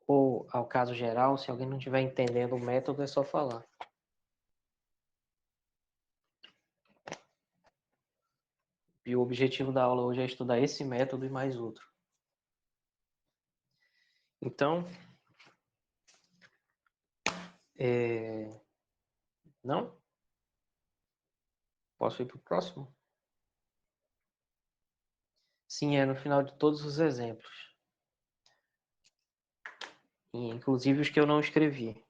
Ou ao caso geral, se alguém não estiver entendendo o método, é só falar. E o objetivo da aula hoje é estudar esse método e mais outro. Então, não? Posso ir para o próximo? Sim, é no final de todos os exemplos. Inclusive os que eu não escrevi.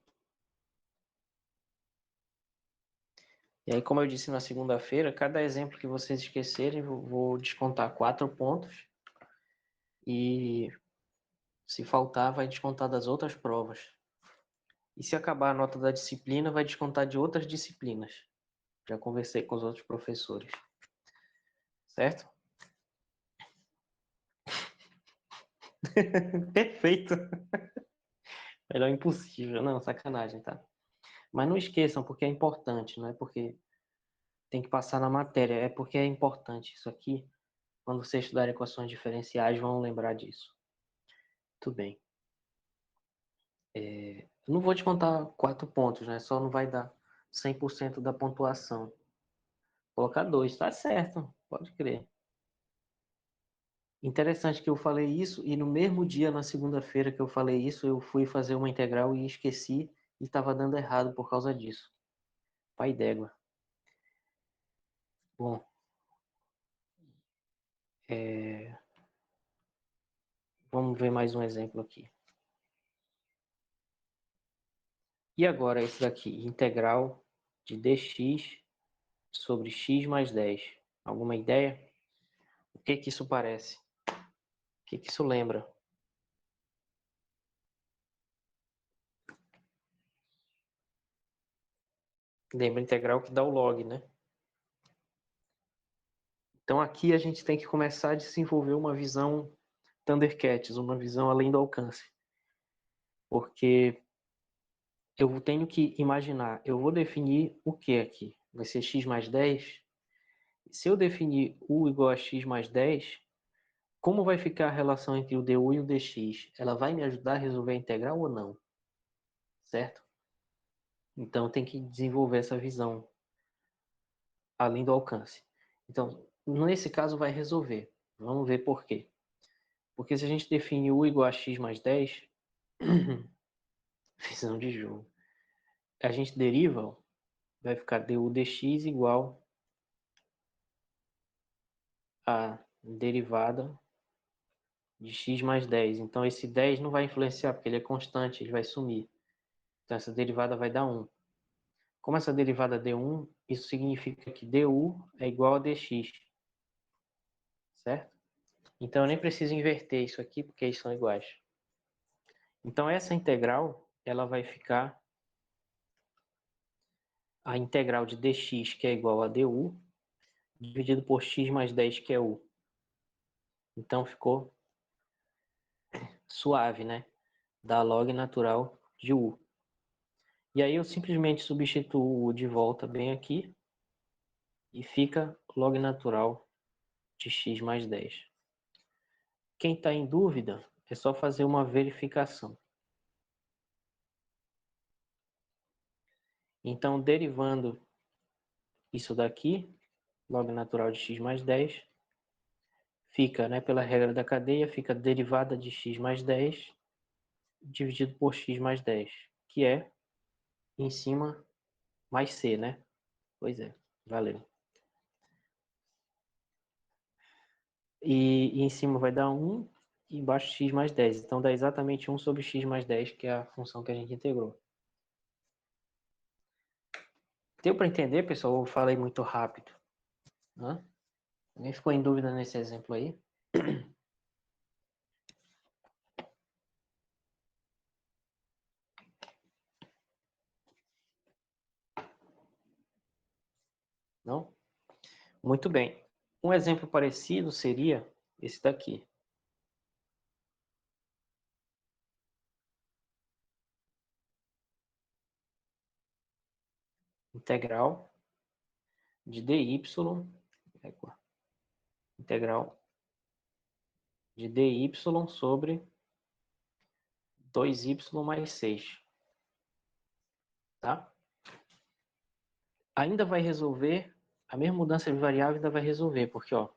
E aí, como eu disse na segunda-feira, cada exemplo que vocês esquecerem, eu vou descontar 4 pontos. E se faltar, vai descontar das outras provas. E se acabar a nota da disciplina, vai descontar de outras disciplinas. Já conversei com os outros professores. Certo? Perfeito. Melhor impossível. Não, sacanagem, tá? Mas não esqueçam, porque é importante. Não é porque tem que passar na matéria. É porque é importante isso aqui. Quando vocês estudarem equações diferenciais, vão lembrar disso. Tudo bem. Eu não vou te contar 4 pontos, né? Só não vai dar 100% da pontuação. Colocar 2, tá certo. Pode crer. Interessante que eu falei isso e no mesmo dia, na segunda-feira que eu falei isso, eu fui fazer uma integral e esqueci e estava dando errado por causa disso. Pai d'égua. Bom, Vamos ver mais um exemplo aqui. E agora esse daqui, integral de dx sobre x mais 10. Alguma ideia? O que que isso parece? O que que isso lembra? Lembra integral que dá o log, né? Então aqui a gente tem que começar a desenvolver uma visão Thundercats, uma visão além do alcance. Porque eu tenho que imaginar, eu vou definir o que aqui? Vai ser x mais 10? Se eu definir u igual a x mais 10, como vai ficar a relação entre o du e o dx? Ela vai me ajudar a resolver a integral ou não? Certo? Então tem que desenvolver essa visão além do alcance. Então, nesse caso vai resolver. Vamos ver por quê. Porque se a gente define u igual a x mais 10, visão de jogo, a gente deriva, ó, vai ficar du dx igual a derivada de x mais 10. Então esse 10 não vai influenciar, porque ele é constante, ele vai sumir. Então essa derivada vai dar 1. Como essa derivada deu 1, isso significa que du é igual a dx. Certo? Então eu nem preciso inverter isso aqui, porque eles são iguais. Então essa integral, ela vai ficar a integral de dx, que é igual a du, dividido por x mais 10, que é u. Então ficou suave, né? Da log natural de u. E aí eu simplesmente substituo o de volta bem aqui e fica log natural de x mais 10. Quem está em dúvida, é só fazer uma verificação. Então, derivando isso daqui, log natural de x mais 10, fica, né, pela regra da cadeia, fica derivada de x mais 10 dividido por x mais 10, que é em cima mais c, né? Pois é, valeu. E em cima vai dar 1 e embaixo x mais 10. Então dá exatamente 1 sobre x mais 10, que é a função que a gente integrou. Deu para entender, pessoal? Eu falei muito rápido. Hã? Alguém ficou em dúvida nesse exemplo aí? Não? Muito bem. Um exemplo parecido seria esse daqui. Integral de dy, integral de dy sobre 2y mais 6. Tá? Ainda vai resolver, a mesma mudança de variável ainda vai resolver, porque ó,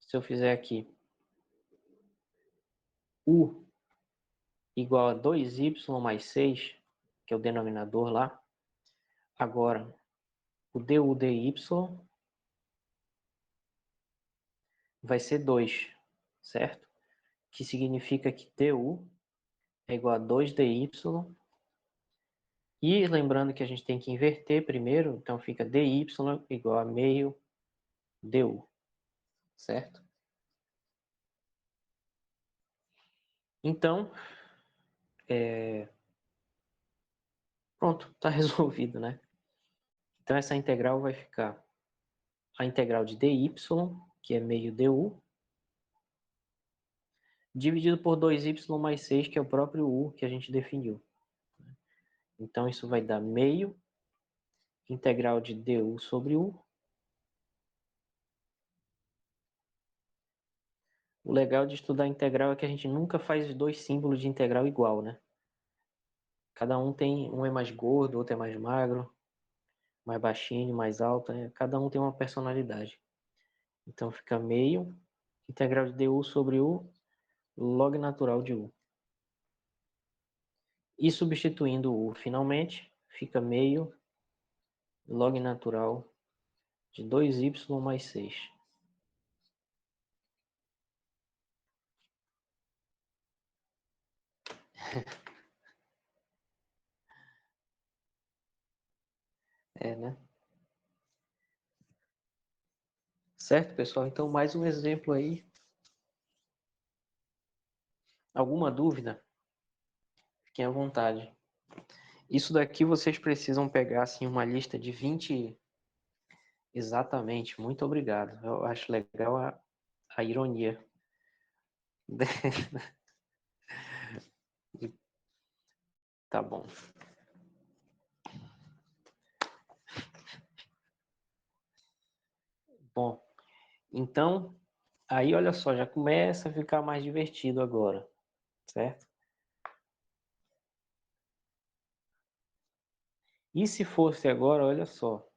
se eu fizer aqui u igual a 2y mais 6, que é o denominador lá, agora o du dy vai ser 2, certo? Que significa que du é igual a 2dy. E lembrando que a gente tem que inverter primeiro, então fica dy igual a meio du, certo? Então, pronto, está resolvido, né? Então essa integral vai ficar a integral de dy, que é meio du, dividido por 2y mais 6, que é o próprio u que a gente definiu. Então isso vai dar meio integral de du sobre u. O legal de estudar integral é que a gente nunca faz dois símbolos de integral igual, né? Cada um tem, um é mais gordo, outro é mais magro, mais baixinho, mais alto, né? Cada um tem uma personalidade. Então fica meio integral de du sobre u, log natural de u. E substituindo o u finalmente, fica meio log natural de 2y mais 6. É, né? Certo, pessoal? Então, mais um exemplo aí. Alguma dúvida? Fiquem à vontade. Isso daqui vocês precisam pegar assim, uma lista de 20. Exatamente, muito obrigado. Eu acho legal a ironia. Tá bom. Bom, então, aí olha só, já começa a ficar mais divertido agora, certo? E se fosse agora, olha só,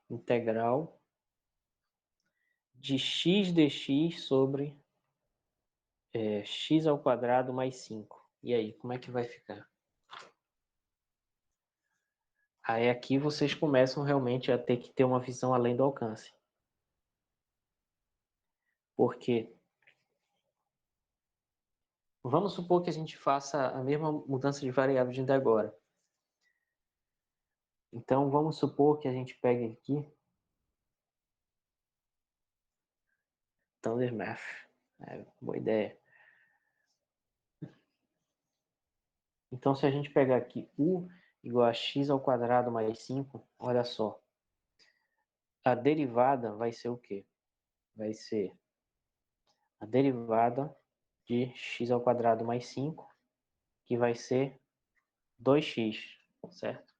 integral de x dx sobre x ao quadrado mais 5. E aí, como é que vai ficar? Aí aqui vocês começam realmente a ter que ter uma visão além do alcance. Porque vamos supor que a gente faça a mesma mudança de variáveis de agora. Então vamos supor que a gente pegue aqui Thunder Math. Boa ideia. Então se a gente pegar aqui u igual a x ao quadrado mais 5, olha só. A derivada vai ser o quê? Vai ser a derivada de x ao quadrado mais 5, que vai ser 2x, certo?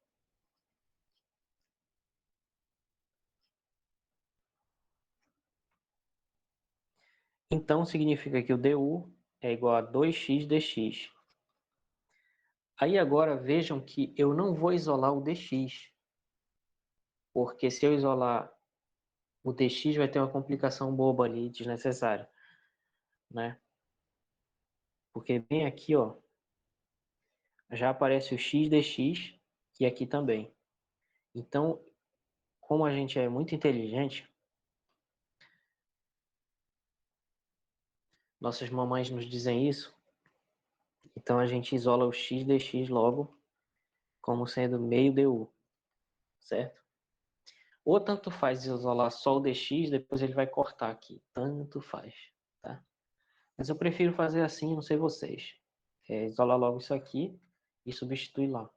Então significa que o du é igual a 2x dx. Aí agora vejam que eu não vou isolar o dx, porque se eu isolar o dx vai ter uma complicação boba ali, desnecessária, né? Porque bem aqui, ó, já aparece o x dx e aqui também. Então, como a gente é muito inteligente, nossas mamães nos dizem isso, então a gente isola o x dx logo como sendo meio du, certo? Ou tanto faz isolar só o dx, depois ele vai cortar aqui. Tanto faz, tá? Mas eu prefiro fazer assim, não sei vocês. Isolar logo isso aqui e substituir lá.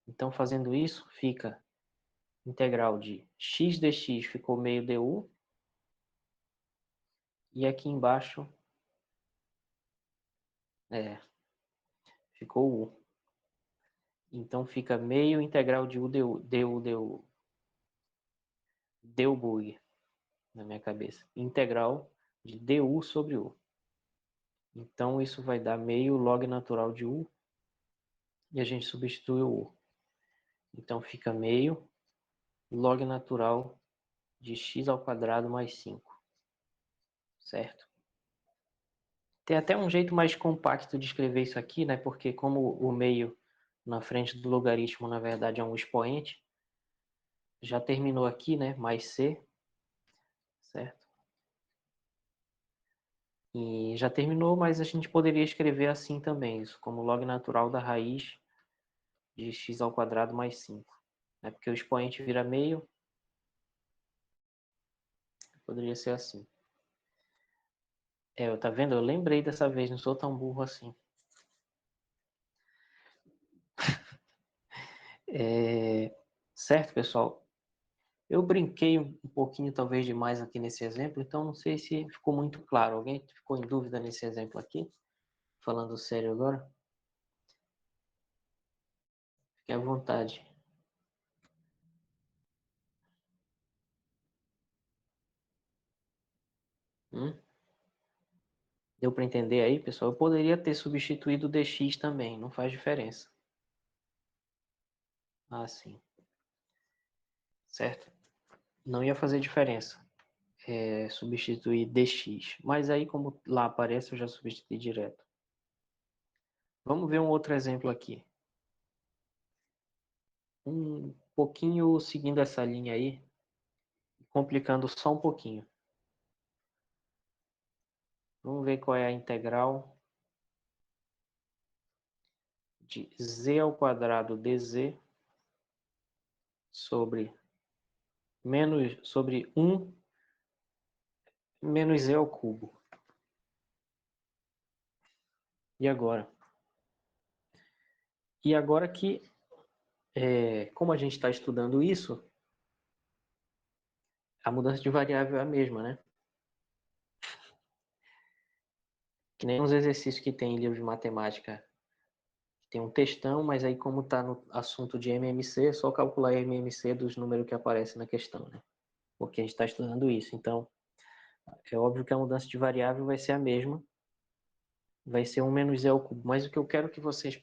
Então, fazendo isso, fica integral de x dx ficou meio du. E aqui embaixo, ficou u. Então, fica meio integral de u du. Deu bug na minha cabeça. Integral de du sobre u. Então, isso vai dar meio log natural de u. E a gente substitui o u. Então, fica meio log natural de x ao quadrado mais 5. Certo? Tem até um jeito mais compacto de escrever isso aqui, né? Porque como o meio na frente do logaritmo, na verdade, é um expoente, já terminou aqui, né? Mais c, certo? E já terminou, mas a gente poderia escrever assim também, isso, como log natural da raiz de x ao quadrado mais 5. Né? Porque o expoente vira meio, poderia ser assim. Tá vendo? Eu lembrei dessa vez, não sou tão burro assim. Certo, pessoal? Eu brinquei um pouquinho, talvez, demais aqui nesse exemplo, então não sei se ficou muito claro. Alguém ficou em dúvida nesse exemplo aqui? Falando sério agora? Fique à vontade. Hum? Deu para entender aí, pessoal? Eu poderia ter substituído o dx também, não faz diferença. Ah, sim. Certo? Não ia fazer diferença substituir dx. Mas aí, como lá aparece, eu já substituí direto. Vamos ver um outro exemplo aqui. Um pouquinho seguindo essa linha aí, complicando só um pouquinho. Vamos ver qual é a integral de z ao quadrado dz sobre 1 menos z ao cubo. E agora? E agora que, como a gente está estudando isso, a mudança de variável é a mesma, né? Que nem os exercícios que tem em livro de matemática. Tem um textão, mas aí como está no assunto de MMC, é só calcular MMC dos números que aparecem na questão, né? Porque a gente está estudando isso. Então, é óbvio que a mudança de variável vai ser a mesma. Vai ser 1 menos z ao cubo. Mas o que eu quero que vocês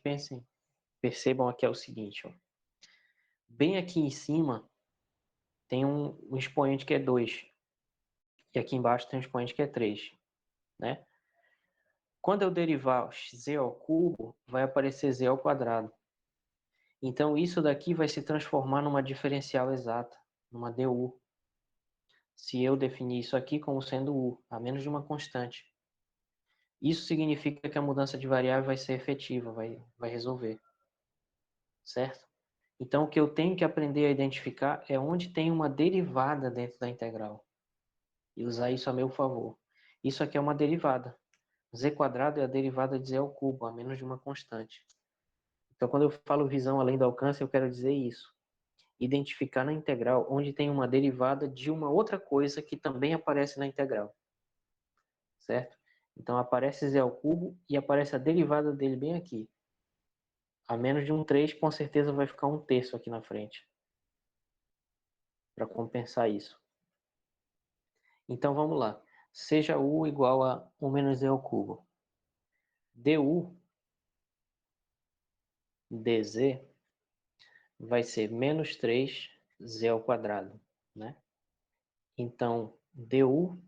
percebam aqui é o seguinte, ó. Bem aqui em cima tem um expoente que é 2. E aqui embaixo tem um expoente que é 3, né? Quando eu derivar z ao cubo, vai aparecer z ao quadrado. Então, isso daqui vai se transformar numa diferencial exata, numa du. Se eu definir isso aqui como sendo u, a menos de uma constante. Isso significa que a mudança de variável vai ser efetiva, vai resolver. Certo? Então, o que eu tenho que aprender a identificar é onde tem uma derivada dentro da integral. E usar isso a meu favor. Isso aqui é uma derivada. Z quadrado é a derivada de z ao cubo, a menos de uma constante. Então, quando eu falo visão além do alcance, eu quero dizer isso. Identificar na integral onde tem uma derivada de uma outra coisa que também aparece na integral. Certo? Então, aparece z ao cubo e aparece a derivada dele bem aqui. A menos de um 3, com certeza vai ficar 1/3 aqui na frente. Para compensar isso. Então, vamos lá. Seja u igual a 1 menos z ao cubo. Du dz vai ser menos 3 z ao quadrado, né? Então, du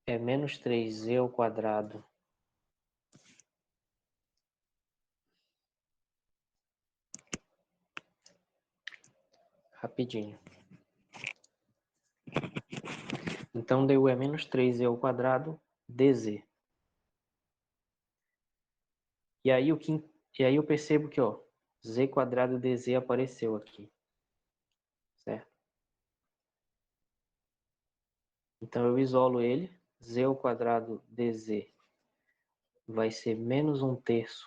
é menos 3 z ao quadrado rapidinho. Então, du é menos 3z ao quadrado dz. E aí eu percebo que, ó, z quadrado dz apareceu aqui. Certo? Então, eu isolo ele. Z ao quadrado dz vai ser menos 1/3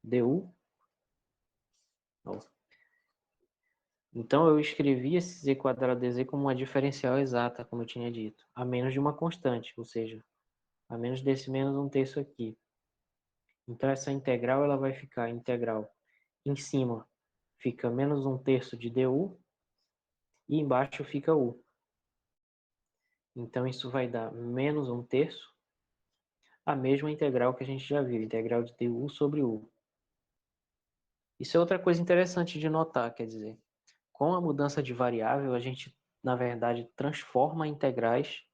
du. Ó. Então, eu escrevi esse z quadrado dz como uma diferencial exata, como eu tinha dito, a menos de uma constante, ou seja, a menos desse menos 1/3 aqui. Então, essa integral ela vai ficar integral em cima, fica menos 1/3 de du, e embaixo fica u. Então, isso vai dar menos 1/3, a mesma integral que a gente já viu, integral de du sobre u. Isso é outra coisa interessante de notar, quer dizer, com a mudança de variável, a gente, na verdade, transforma integrais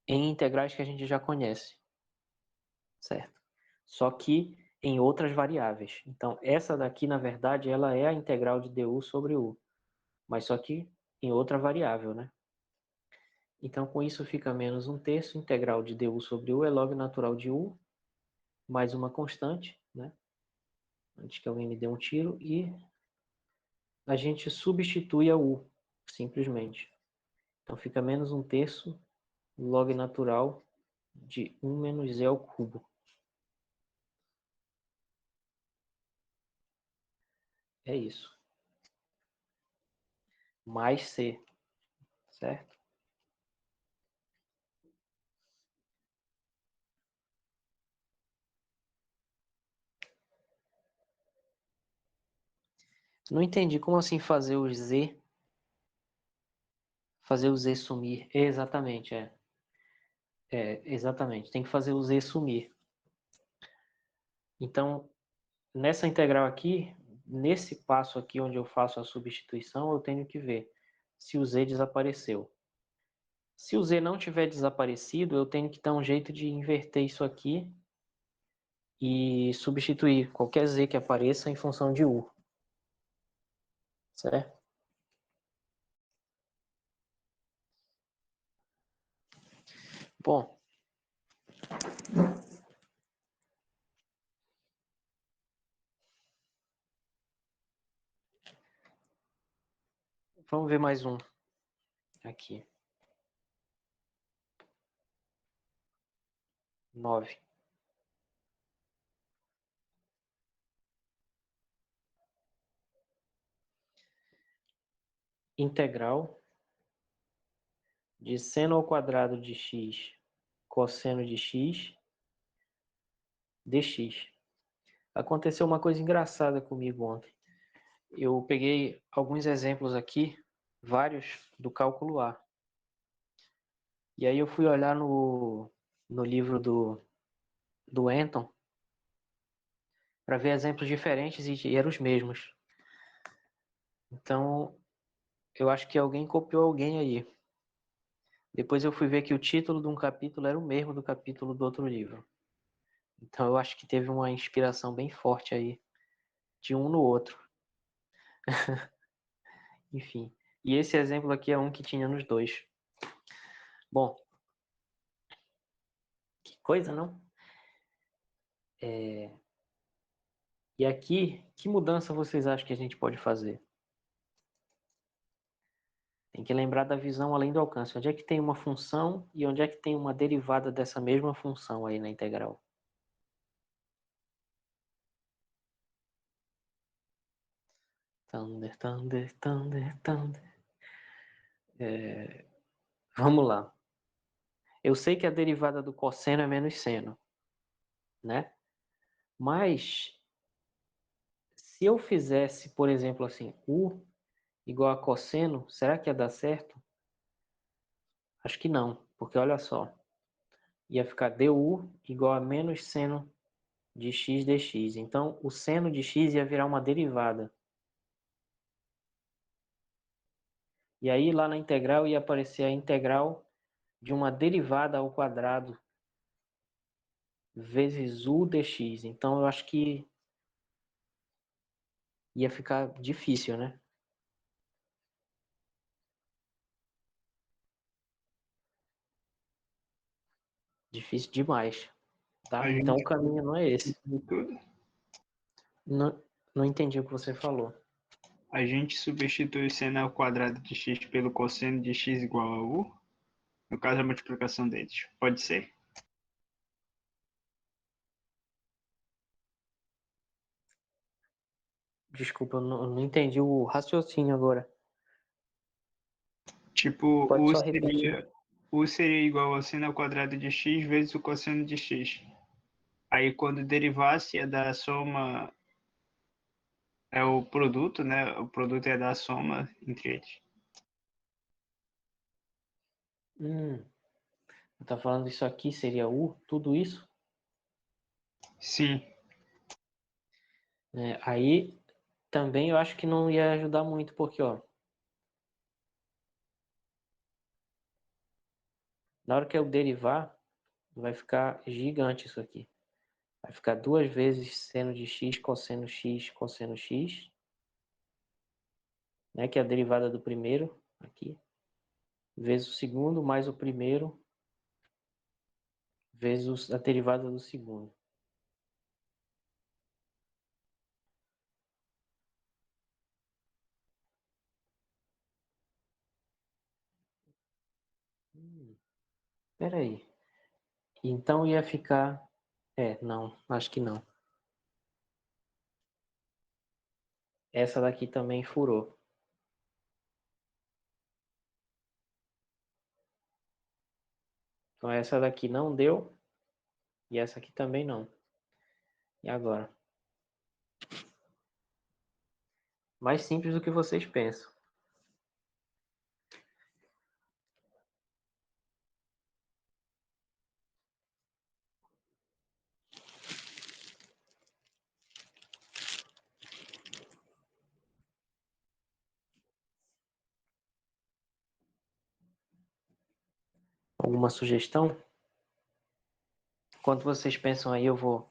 em integrais que a gente já conhece, certo? Só que em outras variáveis. Então, essa daqui, na verdade, ela é a integral de du sobre u, mas só que em outra variável, né? Então, com isso fica menos 1/3, integral de du sobre u é log natural de u, mais uma constante, né? Antes que alguém me dê um tiro, e a gente substitui a u, simplesmente. Então, fica menos 1/3 log natural de 1 menos z ao cubo. É isso. Mais c, certo? Não entendi como assim fazer o z sumir. Exatamente, é. Exatamente. Tem que fazer o z sumir. Então, nessa integral aqui, nesse passo aqui onde eu faço a substituição, eu tenho que ver se o z desapareceu. Se o z não tiver desaparecido, eu tenho que dar um jeito de inverter isso aqui e substituir qualquer z que apareça em função de u. Certo? Bom, Vamos ver mais um aqui. 9. Integral de seno ao quadrado de x cosseno de x dx. Aconteceu uma coisa engraçada comigo ontem. Eu peguei alguns exemplos aqui, vários do cálculo A. E aí eu fui olhar no livro do Anton para ver exemplos diferentes e eram os mesmos. Então, eu acho que alguém copiou alguém aí. Depois eu fui ver que o título de um capítulo era o mesmo do capítulo do outro livro. Então eu acho que teve uma inspiração bem forte aí de um no outro. Enfim. E esse exemplo aqui é um que tinha nos dois. Bom, que coisa, não? E aqui, que mudança vocês acham que a gente pode fazer? Tem que lembrar da visão além do alcance. Onde é que tem uma função e onde é que tem uma derivada dessa mesma função aí na integral? Thunder, thunder, thunder, thunder. Vamos lá. Eu sei que a derivada do cosseno é menos seno, né? Mas se eu fizesse, por exemplo, assim, U igual a cosseno, será que ia dar certo? Acho que não, porque olha só, ia ficar du igual a menos seno de x dx. Então, o seno de x ia virar uma derivada. E aí, lá na integral, ia aparecer a integral de uma derivada ao quadrado vezes u dx. Então, eu acho que ia ficar difícil, né? Difícil demais, A tá? Então, o gente caminho não é esse. de tudo. Não, não entendi o que você falou. A gente substitui o seno ao quadrado de x pelo cosseno de x igual a u. No caso, a multiplicação deles. Pode ser. Desculpa, eu não entendi o raciocínio agora. Tipo, Pode só repetir? u seria igual ao seno ao quadrado de x vezes o cosseno de x. Aí, quando derivasse, ia dar a soma, é o produto, né? O produto ia dar a soma entre eles. Hum, tá falando isso aqui seria U, tudo isso? Sim, Aí também eu acho que não ia ajudar muito, porque ó, na hora que eu derivar, vai ficar gigante isso aqui. Vai ficar duas vezes seno de x, cosseno x, né, que é a derivada do primeiro, aqui, vezes o segundo, mais o primeiro, vezes a derivada do segundo. Peraí. Então ia ficar... não, acho que não. Essa daqui também furou. Então essa daqui não deu e essa aqui também não. E agora? Mais simples do que vocês pensam. Alguma sugestão? Enquanto vocês pensam aí, eu vou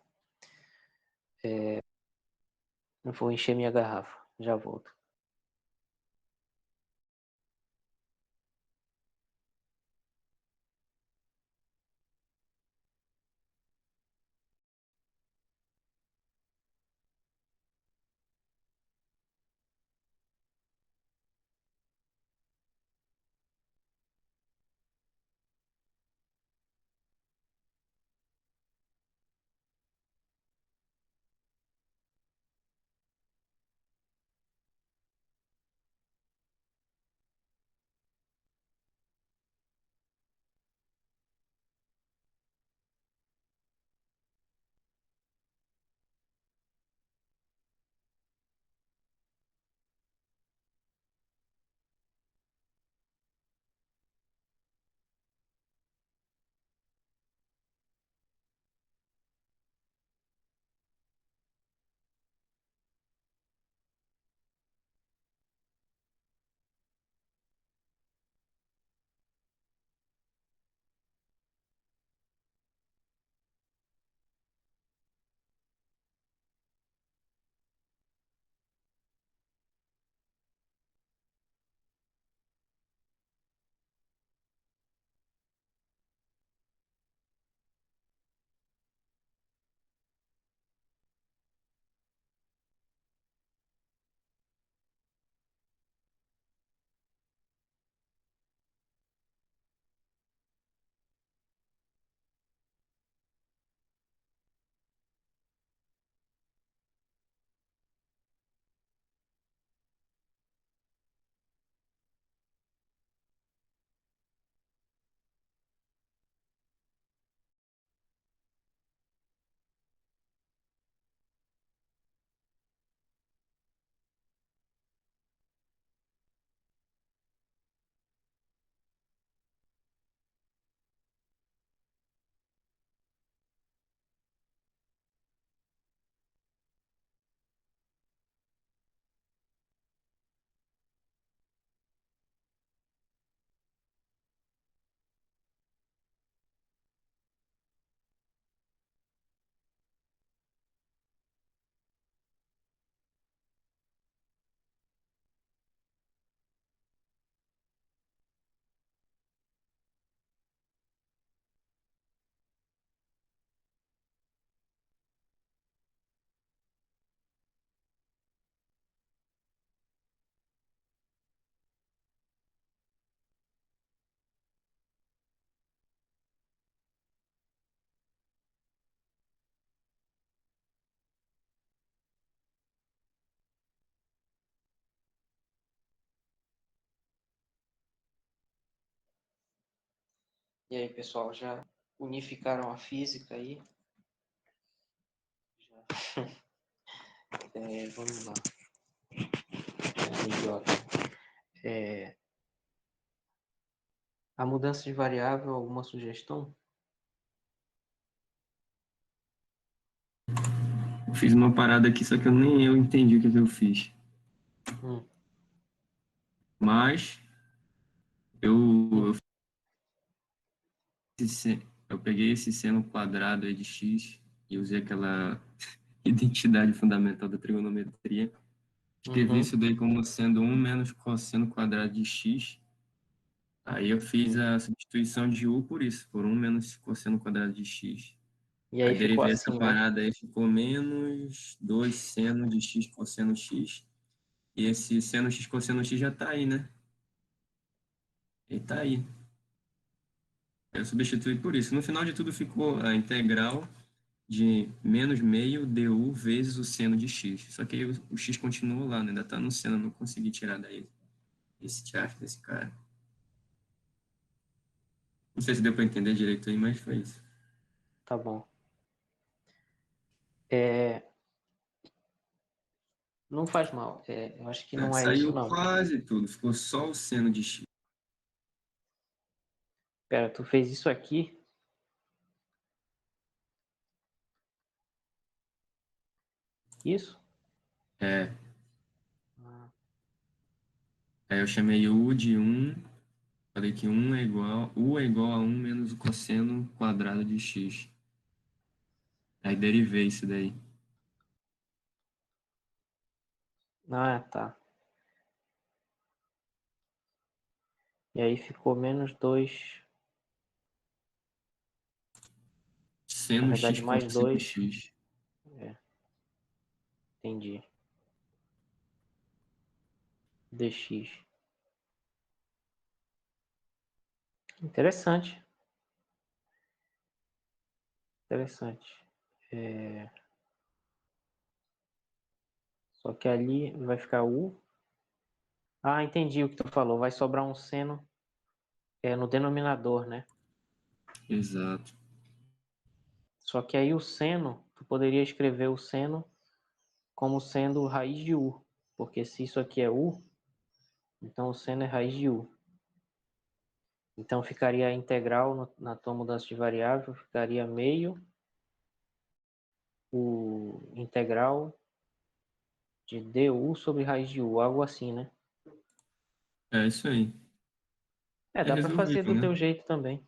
encher minha garrafa. Já volto. E aí, pessoal, já unificaram a física aí? Já. Vamos lá. Idiota. A mudança de variável, alguma sugestão? Eu fiz uma parada aqui, só que nem eu entendi o que eu fiz. Hum. Mas eu, eu peguei esse seno quadrado aí de x e usei aquela identidade fundamental da trigonometria. Escrevi Uhum. isso daí como sendo 1 menos cosseno quadrado de x. Aí eu fiz a substituição de u por isso, por 1 menos cosseno quadrado de x. E Aí aí ficou derivei essa assim, né? parada aí, ficou menos 2 seno de x cosseno x. E esse seno x cosseno x já tá aí, né? Ele tá aí. Eu substituí por isso. No final de tudo ficou a integral de menos meio du vezes o seno de x. Só que aí o x continua lá, né? Ainda tá no seno, eu não consegui tirar daí esse teatro desse cara. Não sei se deu para entender direito aí, mas foi isso. Tá bom. Não faz mal. Eu acho que não é isso, Saiu não. quase tudo, ficou só o seno de x. Pera, tu fez isso aqui? Isso? É, Ah, aí eu chamei u de 1, falei que u é igual a 1 menos o cosseno quadrado de x. Aí derivei isso daí. tá. E aí ficou menos 2. Na Seno x verdade, mais cosseno 2. x. Entendi. Dx. Interessante. Interessante. Só que ali vai ficar u. Ah, entendi o que tu falou. Vai sobrar um seno no denominador, né? Exato. Só que aí o seno, tu poderia escrever o seno como sendo raiz de u. Porque se isso aqui é u, então o seno é raiz de u. Então ficaria a integral na tua mudança de variável, ficaria meio o integral de du sobre raiz de u, algo assim, né? É isso aí. É Dá para fazer resolvível, do né? teu jeito também.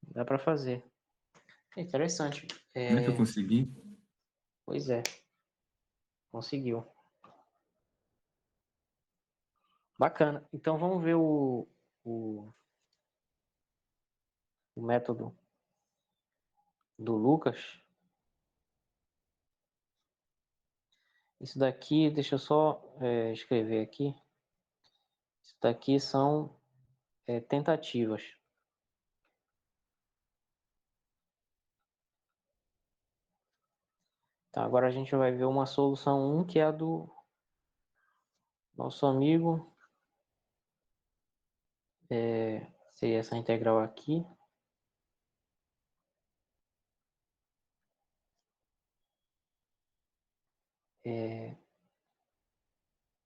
Dá para fazer. É interessante. Como é que eu consegui? Pois é, conseguiu. Bacana. Então vamos ver o, o método do Lucas. Isso daqui, deixa eu só escrever aqui. Isso daqui são tentativas. Tá, agora a gente vai ver uma solução 1, que é a do nosso amigo. Seria essa integral aqui.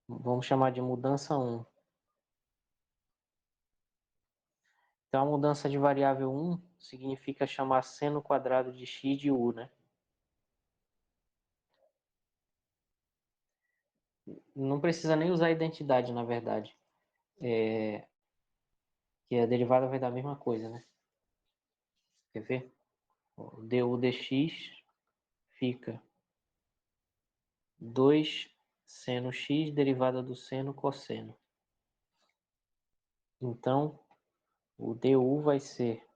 Vamos chamar de mudança 1. Então, a mudança de variável 1 significa chamar seno quadrado de x de u, né? Não precisa nem usar identidade, na verdade. Que a derivada vai dar a mesma coisa, né? Quer ver? O du dx fica 2 seno x derivada do seno cosseno. Então, o du vai ser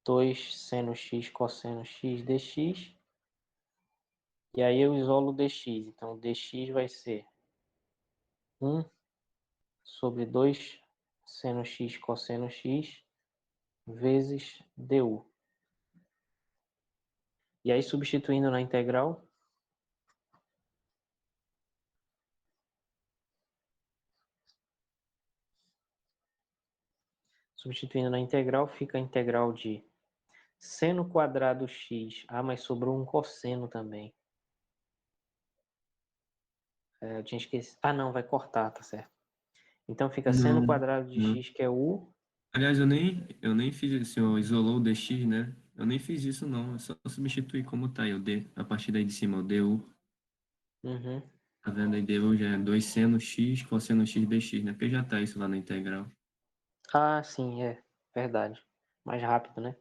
2 seno x cosseno x dx. E aí eu isolo dx. Então, dx vai ser 1 sobre 2 seno x cosseno x vezes du. E aí, substituindo na integral, Substituindo na integral, fica a integral de seno quadrado x. Ah, mas sobrou um cosseno também. Eu tinha esquecido. Ah, não, vai cortar, tá certo. Então fica seno Não, quadrado de não. x, que é u. Aliás, eu nem fiz isso, ó, isolou o dx, né? Eu nem fiz isso, não. É só substituir como tá aí, o d. A partir daí de cima, o du. Uhum. Tá vendo aí? Du já é 2 seno x, cosseno x dx, né? Porque já tá isso lá na integral. Ah, sim, é verdade. Mais rápido, né?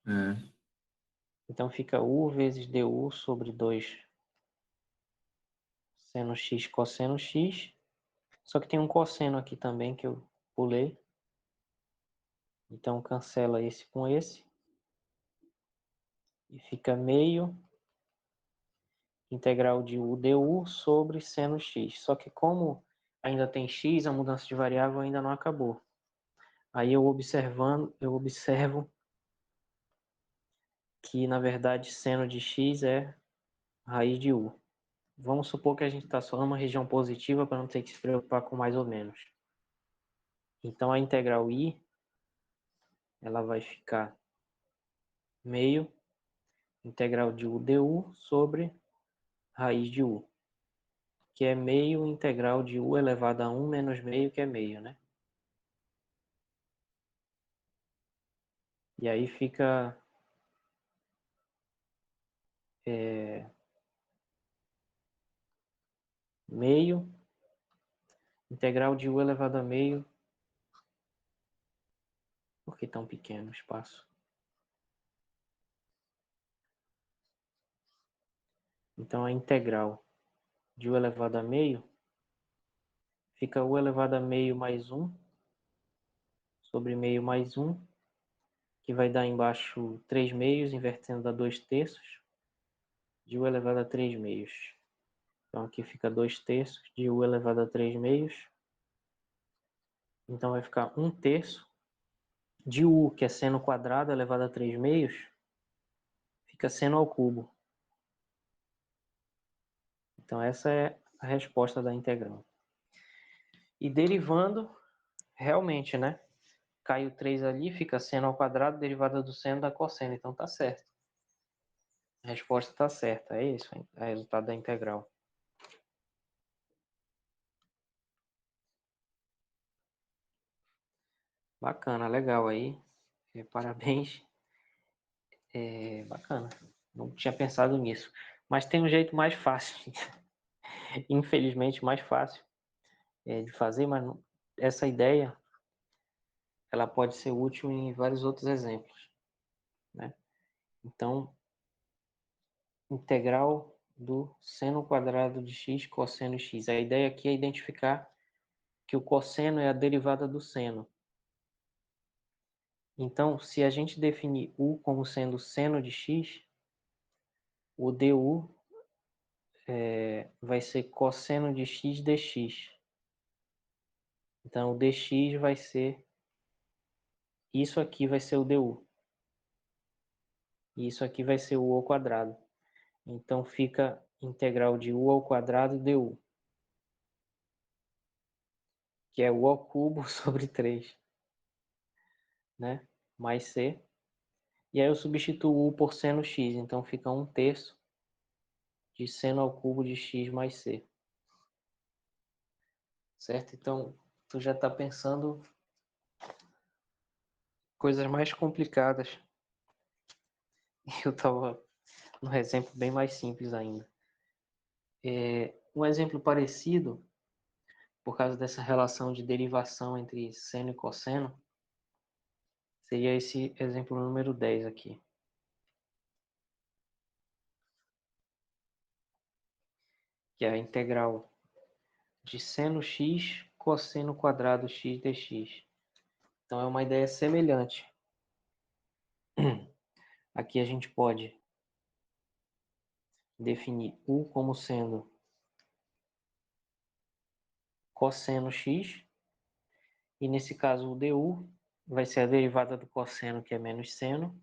É. Então fica u vezes du sobre 2 seno x cosseno x. Só que tem um cosseno aqui também que eu pulei. Então cancela esse com esse. E fica meio integral de u du sobre seno x. Só que como ainda tem x, a mudança de variável ainda não acabou. Aí eu observo que na verdade seno de x é raiz de u. Vamos supor que a gente está só numa região positiva para não ter que se preocupar com mais ou menos. Então a integral i ela vai ficar meio integral de u du sobre raiz de u, que é meio integral de u elevado a 1 menos meio, que é meio, né? E aí fica meio integral de u elevado a meio. Por que tão pequeno o espaço? Então a integral de u elevado a meio fica u elevado a meio mais 1 sobre meio mais 1, que vai dar embaixo 3 meios, invertendo dá 2 terços, de u elevado a 3 meios. Então aqui fica 2 terços de u elevado a 3 meios. Então vai ficar 1 terço de u, que é seno quadrado elevado a 3 meios, fica seno ao cubo. Então essa é a resposta da integral. E derivando, realmente, né? Cai o 3 ali, fica seno ao quadrado, derivada do seno da cosseno. Então tá certo. A resposta tá certa. É isso, é o resultado da integral. Bacana, legal aí. Parabéns. Bacana. Não tinha pensado nisso. Mas tem um jeito mais fácil. Infelizmente mais fácil de fazer, mas essa ideia ela pode ser útil em vários outros exemplos, né? Então, integral do seno quadrado de x cosseno x. A ideia aqui é identificar que o cosseno é a derivada do seno. Então, se a gente definir u como sendo seno de x, o du vai ser cosseno de x dx. Então, o dx vai ser... Isso aqui vai ser o du. E isso aqui vai ser o u ao quadrado. Então, fica integral de u ao quadrado du, que é u ao cubo sobre 3, né? Mais c. E aí eu substituo u por seno x, então fica 1 terço de seno ao cubo de x mais c. Certo? Então, tu já está pensando coisas mais complicadas. Eu estava num exemplo bem mais simples ainda. Um exemplo parecido, por causa dessa relação de derivação entre seno e cosseno, seria esse exemplo número 10 aqui. Que é a integral de seno x cosseno quadrado x dx. Então é uma ideia semelhante. Aqui a gente pode definir u como sendo cosseno x, e nesse caso o du vai ser a derivada do cosseno, que é menos seno,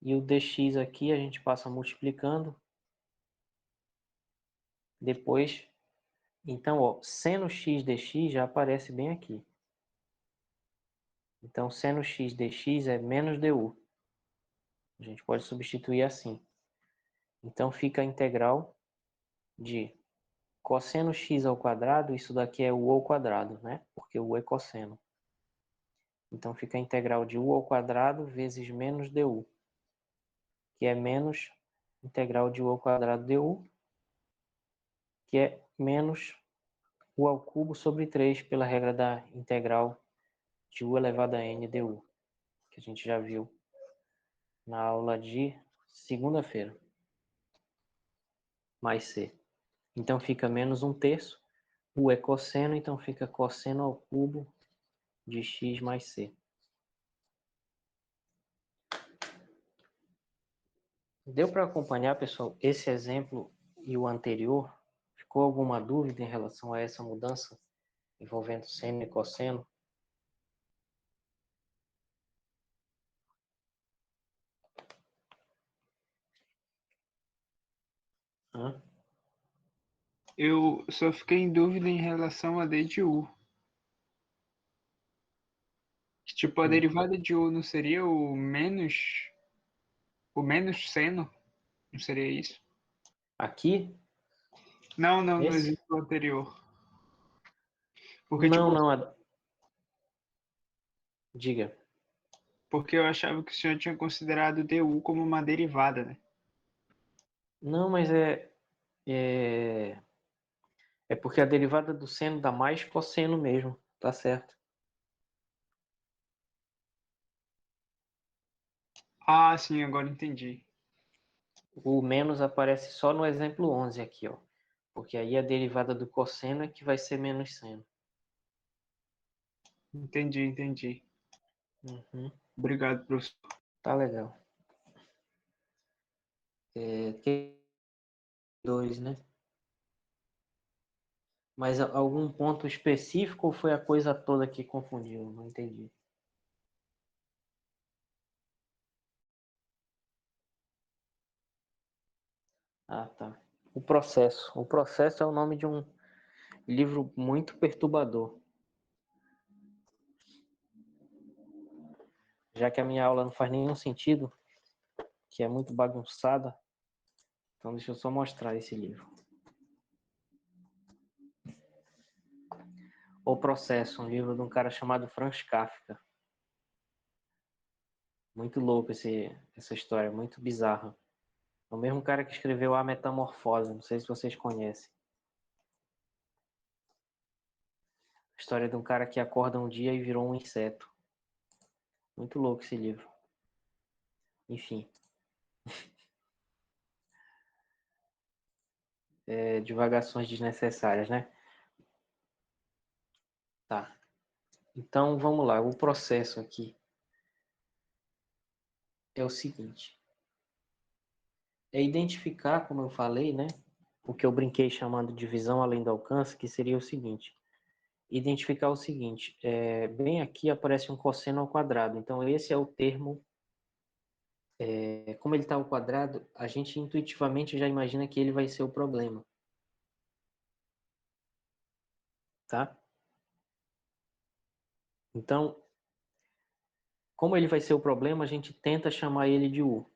e o dx aqui a gente passa multiplicando. Depois, então, ó, seno x dx já aparece bem aqui. Então, seno x dx é menos du. A gente pode substituir assim. Então, fica a integral de cosseno x ao quadrado, isso daqui é u ao quadrado, né? Porque u é cosseno. Então, fica a integral de u ao quadrado vezes menos du, que é menos integral de u ao quadrado du, que é menos u ao cubo sobre 3 pela regra da integral de u elevado a n du, que a gente já viu na aula de segunda-feira, mais c. Então, fica menos 1/3. U é cosseno, então fica cosseno ao cubo de x mais c. Deu para acompanhar, pessoal, esse exemplo e o anterior? Ficou alguma dúvida em relação a essa mudança envolvendo seno e cosseno? Hã? Eu só fiquei em dúvida em relação a d de u. Tipo, a derivada de u não seria o menos seno? Não seria isso? Aqui? Não, no Esse? exemplo anterior. Porque, Não, tipo, não. Diga. porque eu achava que o senhor tinha considerado du como uma derivada, né? Não, mas é porque a derivada do seno dá mais cosseno mesmo, tá certo? Ah, sim, agora entendi. O menos aparece só no exemplo 11 aqui, ó. Porque aí a derivada do cosseno é que vai ser menos seno. Entendi. Uhum, Obrigado, professor. tá legal. Que 2, né? Mas algum ponto específico ou foi a coisa toda que confundiu? Não entendi. Ah, tá. O processo. O processo é o nome de um livro muito perturbador. Já que a minha aula não faz nenhum sentido, que é muito bagunçada, então deixa eu só mostrar esse livro. O Processo, um livro de um cara chamado Franz Kafka. Muito louco essa história, muito bizarra. É o mesmo cara que escreveu A Metamorfose, não sei se vocês conhecem. A história de um cara que acorda um dia e virou um inseto. Muito louco esse livro. Enfim. Divagações desnecessárias, né? Tá. Então, vamos lá. O processo aqui é o seguinte. É identificar, como eu falei, né? O que eu brinquei chamando de visão além do alcance, que seria o seguinte. Identificar o seguinte. Bem aqui aparece um cosseno ao quadrado. Então, esse é o termo. Como ele está ao quadrado, a gente intuitivamente já imagina que ele vai ser o problema. Tá? Então, como ele vai ser o problema, a gente tenta chamar ele de U.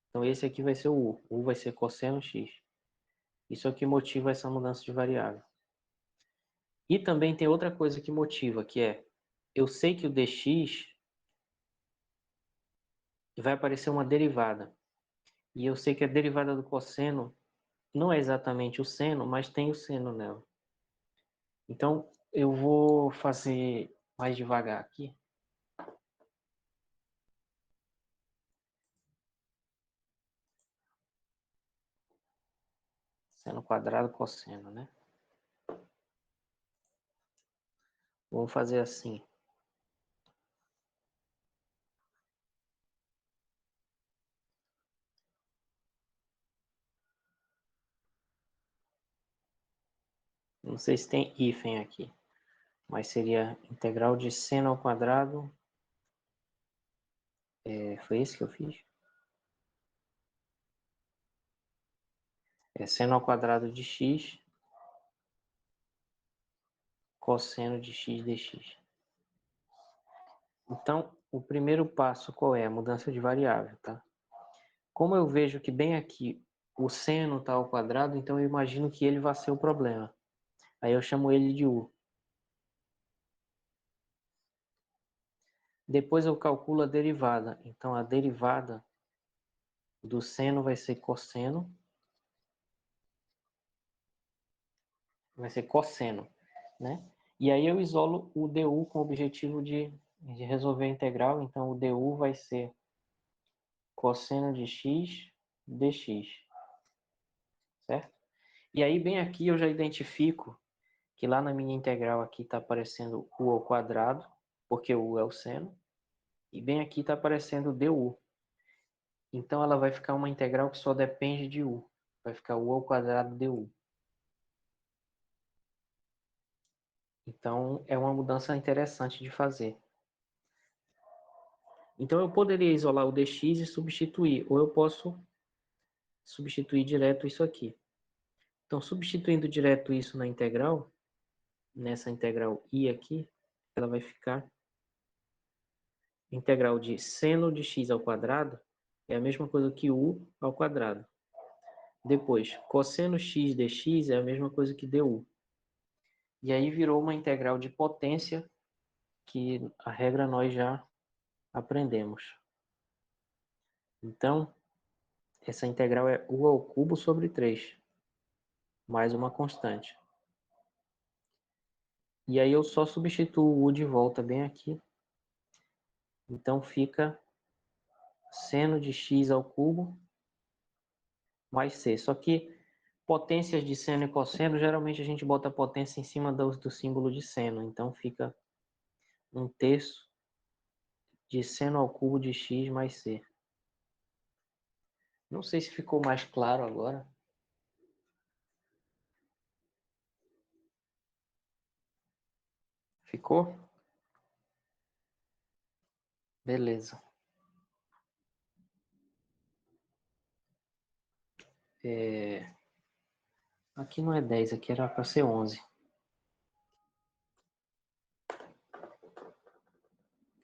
Então, esse aqui vai ser o U. U vai ser cosseno x. Isso é o que motiva essa mudança de variável. E também tem outra coisa que motiva, que é, eu sei que o dx vai aparecer uma derivada. E eu sei que a derivada do cosseno não é exatamente o seno, mas tem o seno nela. Então, eu vou fazer mais devagar aqui. Seno quadrado, cosseno, né? Vamos fazer assim. Não sei se tem hífen aqui, mas seria integral de seno ao quadrado. Foi esse que eu fiz? Seno ao quadrado de x, cosseno de x dx. Então, o primeiro passo qual é? A mudança de variável, tá? Como eu vejo que bem aqui o seno está ao quadrado, então eu imagino que ele vai ser o problema. Aí eu chamo ele de u. Depois eu calculo a derivada. Então a derivada do seno vai ser cosseno. Vai ser cosseno, né? E aí eu isolo o du com o objetivo de resolver a integral. Então o du vai ser cosseno de x dx, certo? E aí bem aqui eu já identifico que lá na minha integral aqui está aparecendo u ao quadrado, porque o u é o seno, e bem aqui está aparecendo du. Então ela vai ficar uma integral que só depende de u. Vai ficar u ao quadrado du. Então é uma mudança interessante de fazer. Então eu poderia isolar o dx e substituir, ou eu posso substituir direto isso aqui. Então substituindo direto isso na integral, nessa integral i aqui, ela vai ficar integral de seno de x ao quadrado, é a mesma coisa que u ao quadrado. Depois, cosseno x dx é a mesma coisa que du. E aí virou uma integral de potência, que a regra nós já aprendemos. Então, essa integral é u ao cubo sobre 3, mais uma constante. E aí eu só substituo o u de volta bem aqui. Então fica seno de x ao cubo mais c. Só que potências de seno e cosseno, geralmente a gente bota a potência em cima do símbolo de seno. Então fica 1/3 de seno ao cubo de x mais c. Não sei se ficou mais claro agora. Ficou? Beleza. Aqui não é 10, aqui era para ser 11.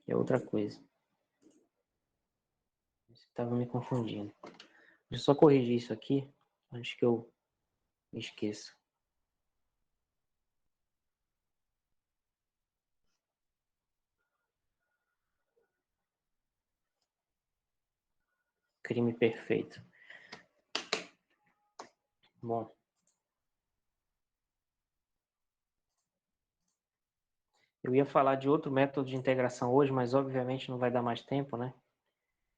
É outra coisa. Estava me confundindo. Deixa eu só corrigir isso aqui, antes que eu me esqueça. Crime perfeito. Bom. Eu ia falar de outro método de integração hoje, mas obviamente não vai dar mais tempo, né?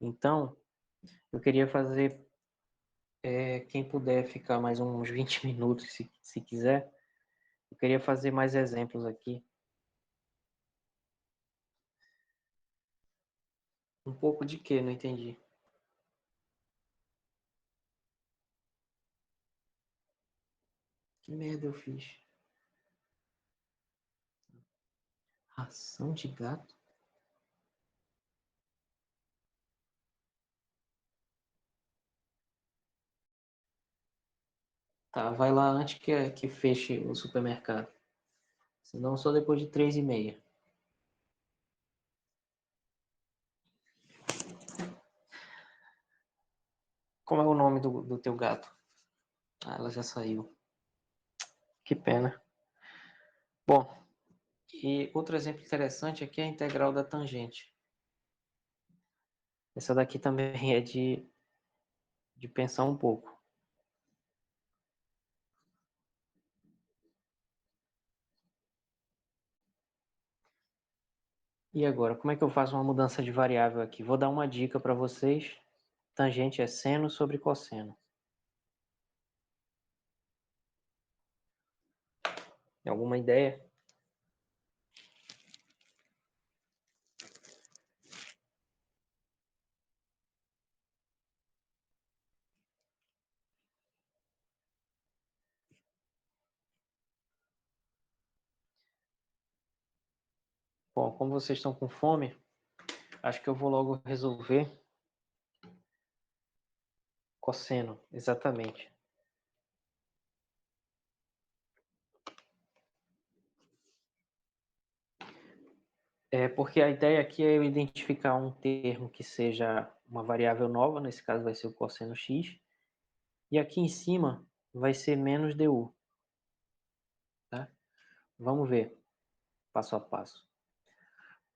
Então, eu queria fazer, quem puder ficar mais uns 20 minutos, se quiser, eu queria fazer mais exemplos aqui. Um pouco de quê? Não entendi. Que merda eu fiz? Ração de gato? Tá, vai lá antes que feche o supermercado. Senão só depois de 3h30. Como é o nome do teu gato? Ah, ela já saiu. Que pena. Bom, e outro exemplo interessante aqui é a integral da tangente. Essa daqui também é de pensar um pouco. E agora, como é que eu faço uma mudança de variável aqui? Vou dar uma dica para vocês. Tangente é seno sobre cosseno. Alguma ideia? Bom, como vocês estão com fome, acho que eu vou logo resolver cosseno, exatamente. É porque a ideia aqui é eu identificar um termo que seja uma variável nova, nesse caso vai ser o cosseno x, e aqui em cima vai ser menos du. Tá? Vamos ver, passo a passo.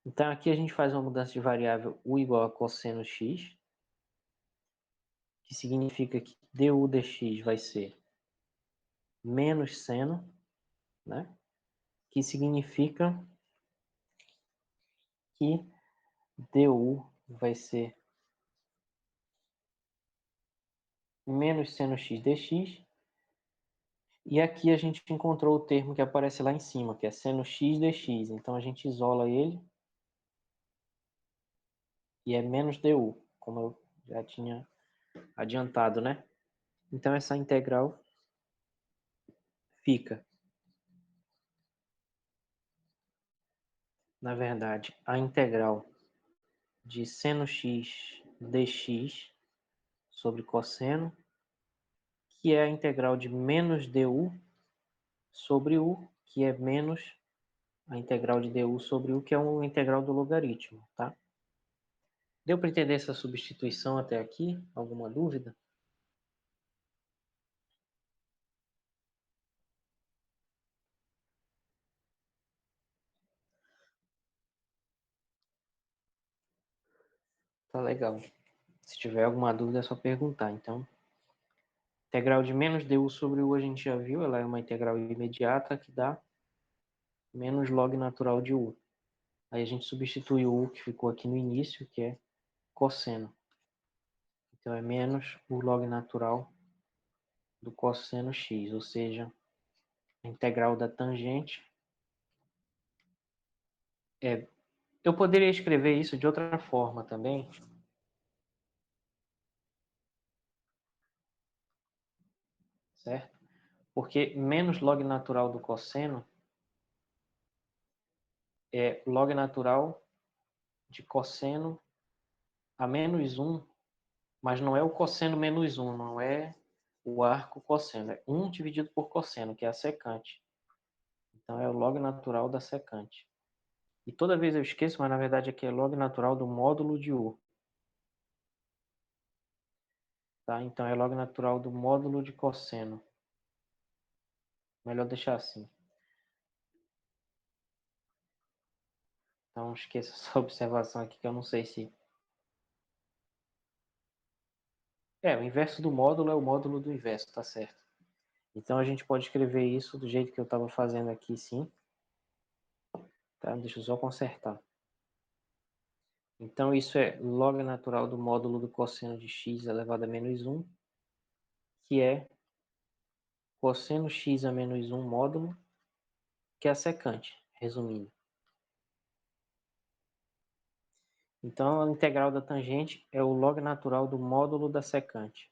Então aqui a gente faz uma mudança de variável u igual a cosseno x, que significa que du dx vai ser menos seno, né? Que significa que du vai ser menos seno x dx, e aqui a gente encontrou o termo que aparece lá em cima, que é seno x dx, então a gente isola ele, e é menos du, como eu já tinha adiantado, né? Então essa integral fica, na verdade, a integral de seno x dx sobre cosseno, que é a integral de menos du sobre u, que é menos a integral de du sobre u, que é uma integral do logaritmo, tá? Deu para entender essa substituição até aqui? Alguma dúvida? Tá legal. Se tiver alguma dúvida é só perguntar. Então, integral de menos du sobre u a gente já viu, ela é uma integral imediata que dá menos log natural de u. Aí a gente substitui o u que ficou aqui no início, que é cosseno. Então é menos o log natural do cosseno x, ou seja, a integral da tangente é... Eu poderia escrever isso de outra forma também, certo? Porque menos log natural do cosseno é log natural de cosseno a menos 1, mas não é o cosseno menos 1, não é o arco cosseno, é 1 dividido por cosseno, que é a secante. Então é o log natural da secante. E toda vez eu esqueço, mas na verdade aqui é log natural do módulo de u. Tá? Então é log natural do módulo de cosseno. Melhor deixar assim. Então esqueça essa observação aqui que eu não sei se... o inverso do módulo é o módulo do inverso, tá certo. Então a gente pode escrever isso do jeito que eu estava fazendo aqui, sim. Tá? Deixa eu só consertar. Então isso é log natural do módulo do cosseno de x elevado a menos 1, que é cosseno x a menos 1 módulo, que é a secante, resumindo. Então, a integral da tangente é o log natural do módulo da secante.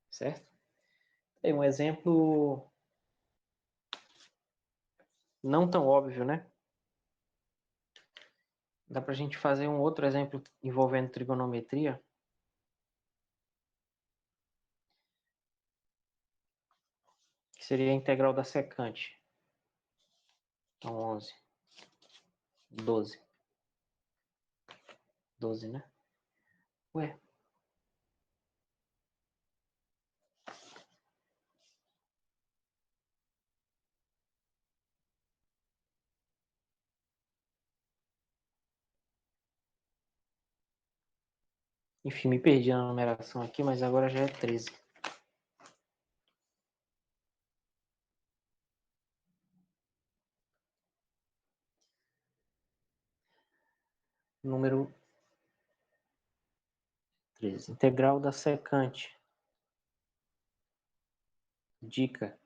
Certo? Tem um exemplo não tão óbvio, né? Dá para a gente fazer um outro exemplo envolvendo trigonometria. Que seria a integral da secante. Então, 11. 12. 12, né? Ué. Enfim, me perdi na numeração aqui, mas agora já é 13. Número 13. Integral da secante. Dica.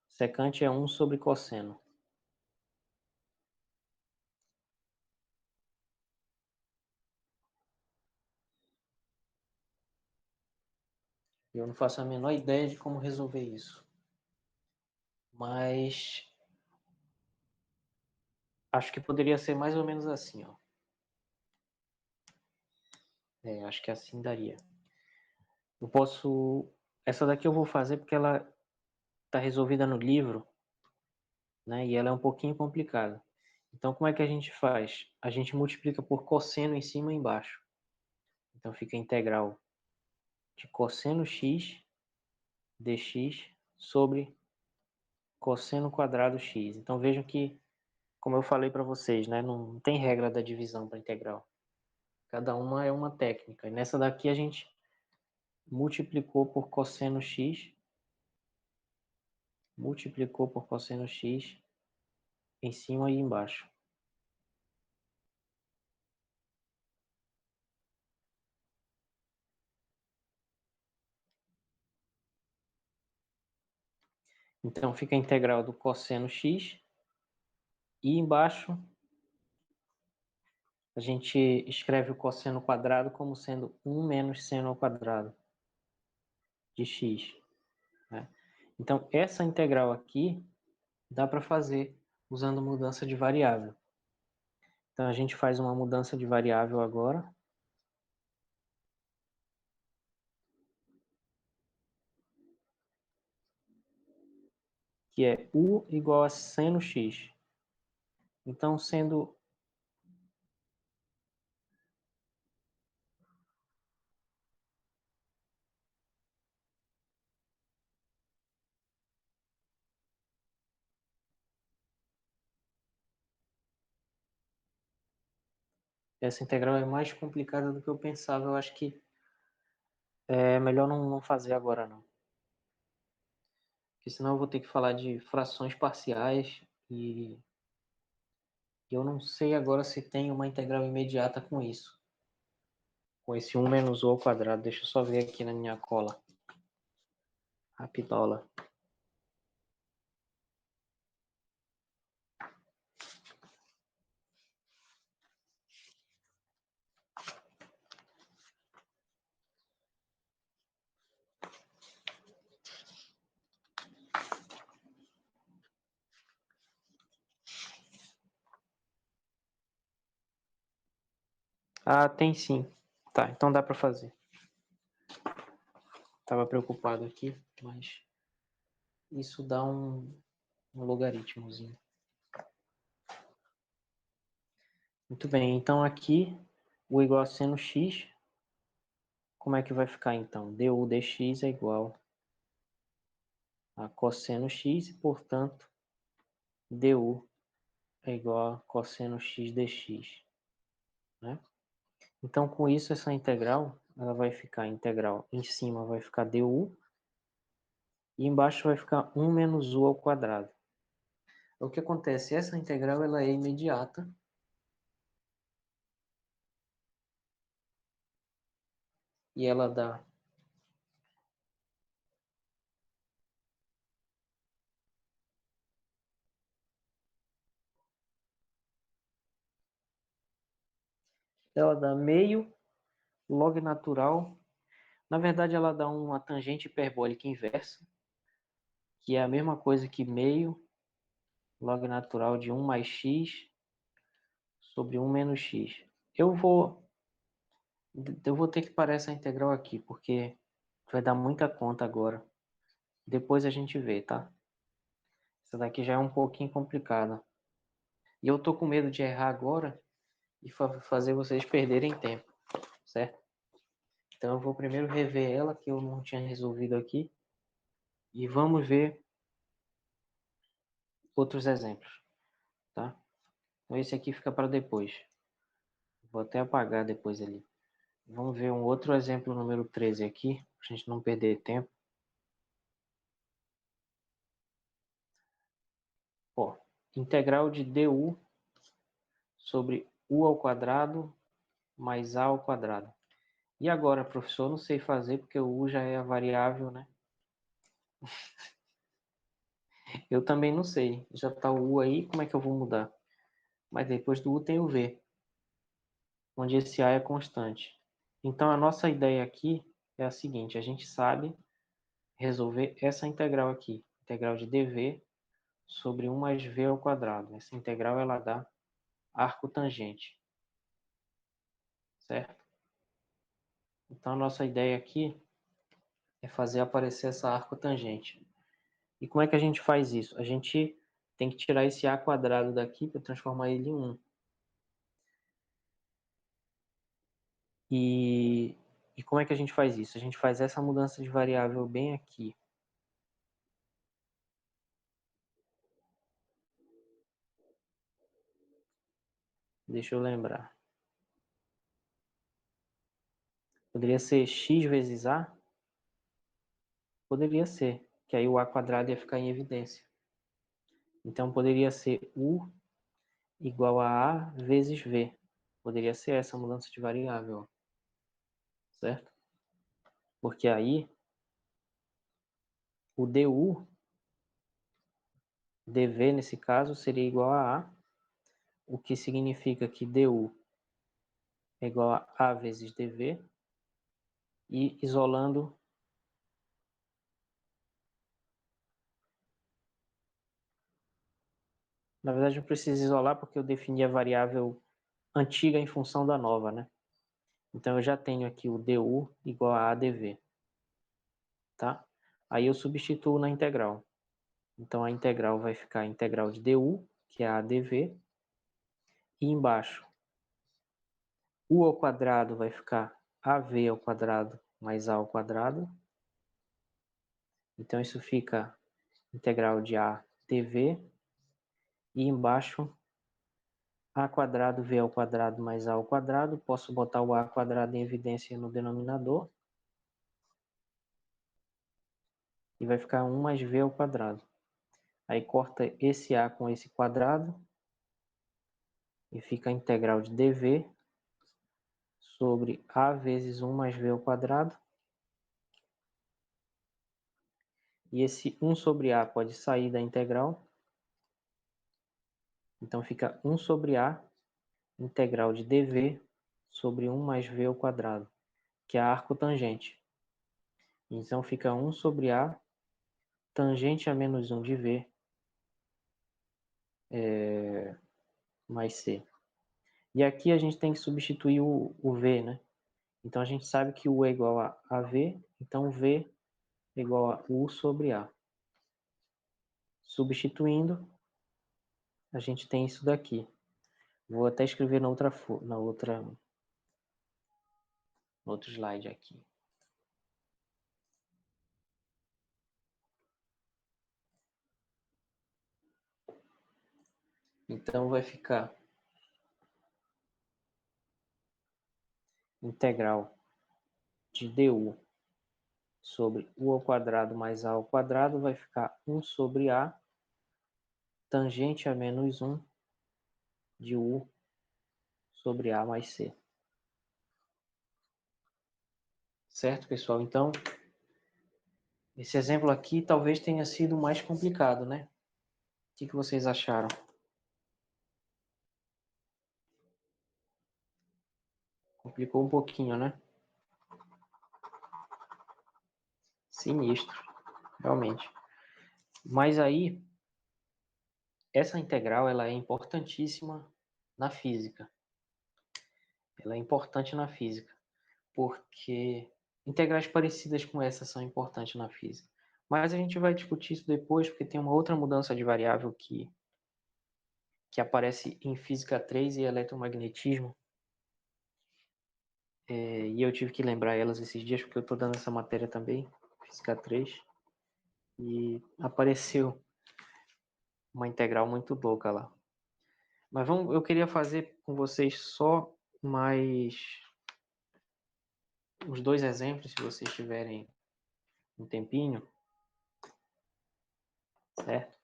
Secante é 1 sobre cosseno. Eu não faço a menor ideia de como resolver isso. Mas acho que poderia ser mais ou menos assim, ó. Acho que assim daria. Eu posso Essa daqui eu vou fazer porque ela está resolvida no livro, né? E ela é um pouquinho complicada. Então, como é que a gente faz? A gente multiplica por cosseno em cima e embaixo. Então, fica a integral de cosseno x dx sobre cosseno quadrado x. Então, vejam que, como eu falei para vocês, né? Não tem regra da divisão para integral. Cada uma é uma técnica. E nessa daqui a gente multiplicou por cosseno x, multiplicou por cosseno x em cima e embaixo. Então, fica a integral do cosseno x e embaixo a gente escreve o cosseno quadrado como sendo 1 menos seno ao quadrado de x, né? Então, essa integral aqui dá para fazer usando mudança de variável. Então, a gente faz uma mudança de variável agora. Que é u igual a seno x. Então, sendo essa integral é mais complicada do que eu pensava, eu acho que é melhor não fazer agora não. Porque senão eu vou ter que falar de frações parciais e eu não sei agora se tem uma integral imediata com isso. Com esse 1 menos u ao quadrado. Deixa eu só ver aqui na minha cola. Rapidola. Ah, tem sim. Tá, então dá para fazer. Tava preocupado aqui, mas isso dá um logaritmozinho. Muito bem, então aqui o igual a seno x, como é que vai ficar então? Du dx é igual a cosseno x e, portanto, du é igual a cosseno x dx, né? Então, com isso, essa integral, ela vai ficar integral em cima vai ficar du e embaixo vai ficar 1 menos u ao quadrado. O que acontece? Essa integral ela é imediata. E ela dá meio log natural. Na verdade, ela dá uma tangente hiperbólica inversa, que é a mesma coisa que meio log natural de 1 mais x sobre 1 menos x. Eu vou ter que parar essa integral aqui, porque vai dar muita conta agora. Depois a gente vê, tá? Essa daqui já é um pouquinho complicada. E eu tô com medo de errar agora e fazer vocês perderem tempo, certo? Então eu vou primeiro rever ela, que eu não tinha resolvido aqui. E vamos ver outros exemplos, tá? Então esse aqui fica para depois. Vou até apagar depois ali. Vamos ver um outro exemplo número 13 aqui, para a gente não perder tempo. Ó, integral de du sobre u ao quadrado mais a ao quadrado. E agora, professor, eu não sei fazer porque o u já é a variável, né? Eu também não sei. Já está o u aí, como é que eu vou mudar? Mas depois do u tem o v, onde esse a é constante. Então a nossa ideia aqui é a seguinte, a gente sabe resolver essa integral aqui, integral de dv sobre 1 mais v ao quadrado. Essa integral ela dá arco tangente, certo? Então a nossa ideia aqui é fazer aparecer essa arcotangente. E como é que a gente faz isso? A gente tem que tirar esse a quadrado daqui para transformar ele em 1. E como é que a gente faz isso? A gente faz essa mudança de variável bem aqui. Deixa eu lembrar. Poderia ser x vezes a? Poderia ser, que aí o a quadrado ia ficar em evidência. Então poderia ser u igual a vezes v. Poderia ser essa mudança de variável, certo? Porque aí o du, dv nesse caso, seria igual a, o que significa que du é igual a vezes dv, e isolando, na verdade eu preciso isolar porque eu defini a variável antiga em função da nova, né? Então eu já tenho aqui o du igual a adv, tá? Aí eu substituo na integral. Então a integral vai ficar a integral de du, que é a adv, e embaixo u ao quadrado vai ficar av ao quadrado mais a ao quadrado. Então isso fica integral de a dv, e embaixo a quadrado v ao quadrado mais a ao quadrado. Posso botar o a quadrado em evidência no denominador. E vai ficar 1 mais v ao quadrado. Aí corta esse a com esse quadrado. E fica a integral de dv sobre a vezes 1 mais v ao quadrado. E esse 1 sobre a pode sair da integral. Então fica 1 sobre a integral de dv sobre 1 mais v ao quadrado, que é a arcotangente. Então fica 1 sobre a tangente a menos 1 de v mais c. E aqui a gente tem que substituir o v, né? Então a gente sabe que u é igual a v, então v é igual a u sobre a. Substituindo, a gente tem isso daqui. Vou até escrever no outro slide aqui. Então vai ficar integral de du sobre u ao quadrado mais a ao quadrado vai ficar 1 sobre a tangente a menos 1 de u sobre a mais c. Certo, pessoal? Então, esse exemplo aqui talvez tenha sido mais complicado, né? O que vocês acharam? Complicou um pouquinho, né? Sinistro, realmente. Mas aí, essa integral ela é importantíssima na física. Ela é importante na física, porque integrais parecidas com essa são importantes na física. Mas a gente vai discutir isso depois, porque tem uma outra mudança de variável que aparece em Física 3 e eletromagnetismo. E eu tive que lembrar elas esses dias, porque eu estou dando essa matéria também, Física 3. E apareceu uma integral muito louca lá. Mas eu queria fazer com vocês só mais os dois exemplos, se vocês tiverem um tempinho, certo?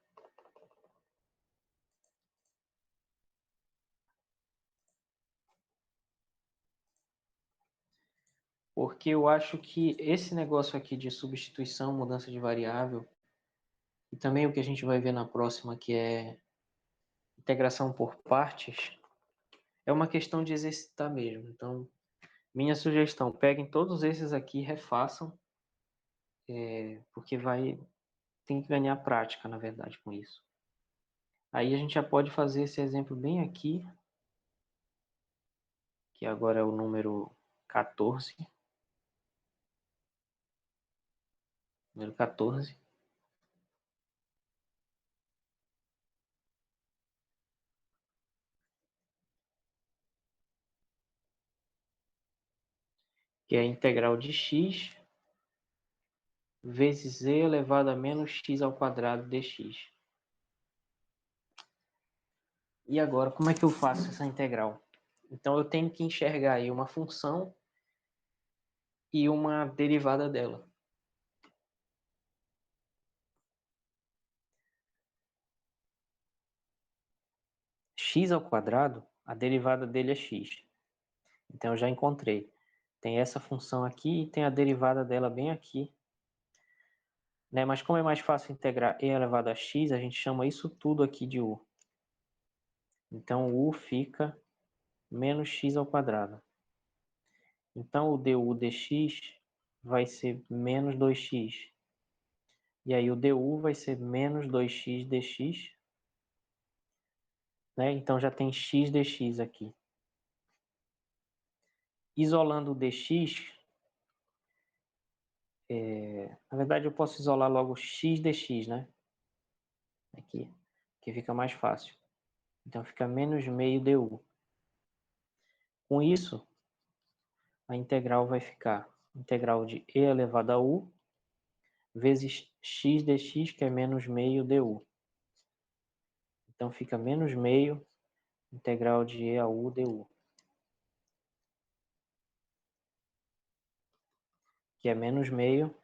Porque eu acho que esse negócio aqui de substituição, mudança de variável, e também o que a gente vai ver na próxima, que é integração por partes, é uma questão de exercitar mesmo. Então, minha sugestão, peguem todos esses aqui e refaçam, porque tem que ganhar prática, na verdade, com isso. Aí a gente já pode fazer esse exemplo bem aqui, que agora é o número 14. Número 14. Que é a integral de x vezes e elevado a menos x ao quadrado dx. E agora, como é que eu faço essa integral? Então, eu tenho que enxergar aí uma função e uma derivada dela. X ao quadrado, a derivada dele é x. Então, eu já encontrei. Tem essa função aqui e tem a derivada dela bem aqui. Né? Mas como é mais fácil integrar e elevado a x, a gente chama isso tudo aqui de u. Então, u fica menos x ao quadrado. Então, o du dx vai ser menos 2x. E aí, o du vai ser menos 2x dx. Né? Então, já tem x dx aqui. Isolando o dx, na verdade, eu posso isolar logo x dx, né? Aqui, que fica mais fácil. Então, fica menos meio du. Com isso, a integral vai ficar integral de e elevado a u vezes x dx, que é menos meio du. Então, fica menos meio integral de e a u du. Que é menos meio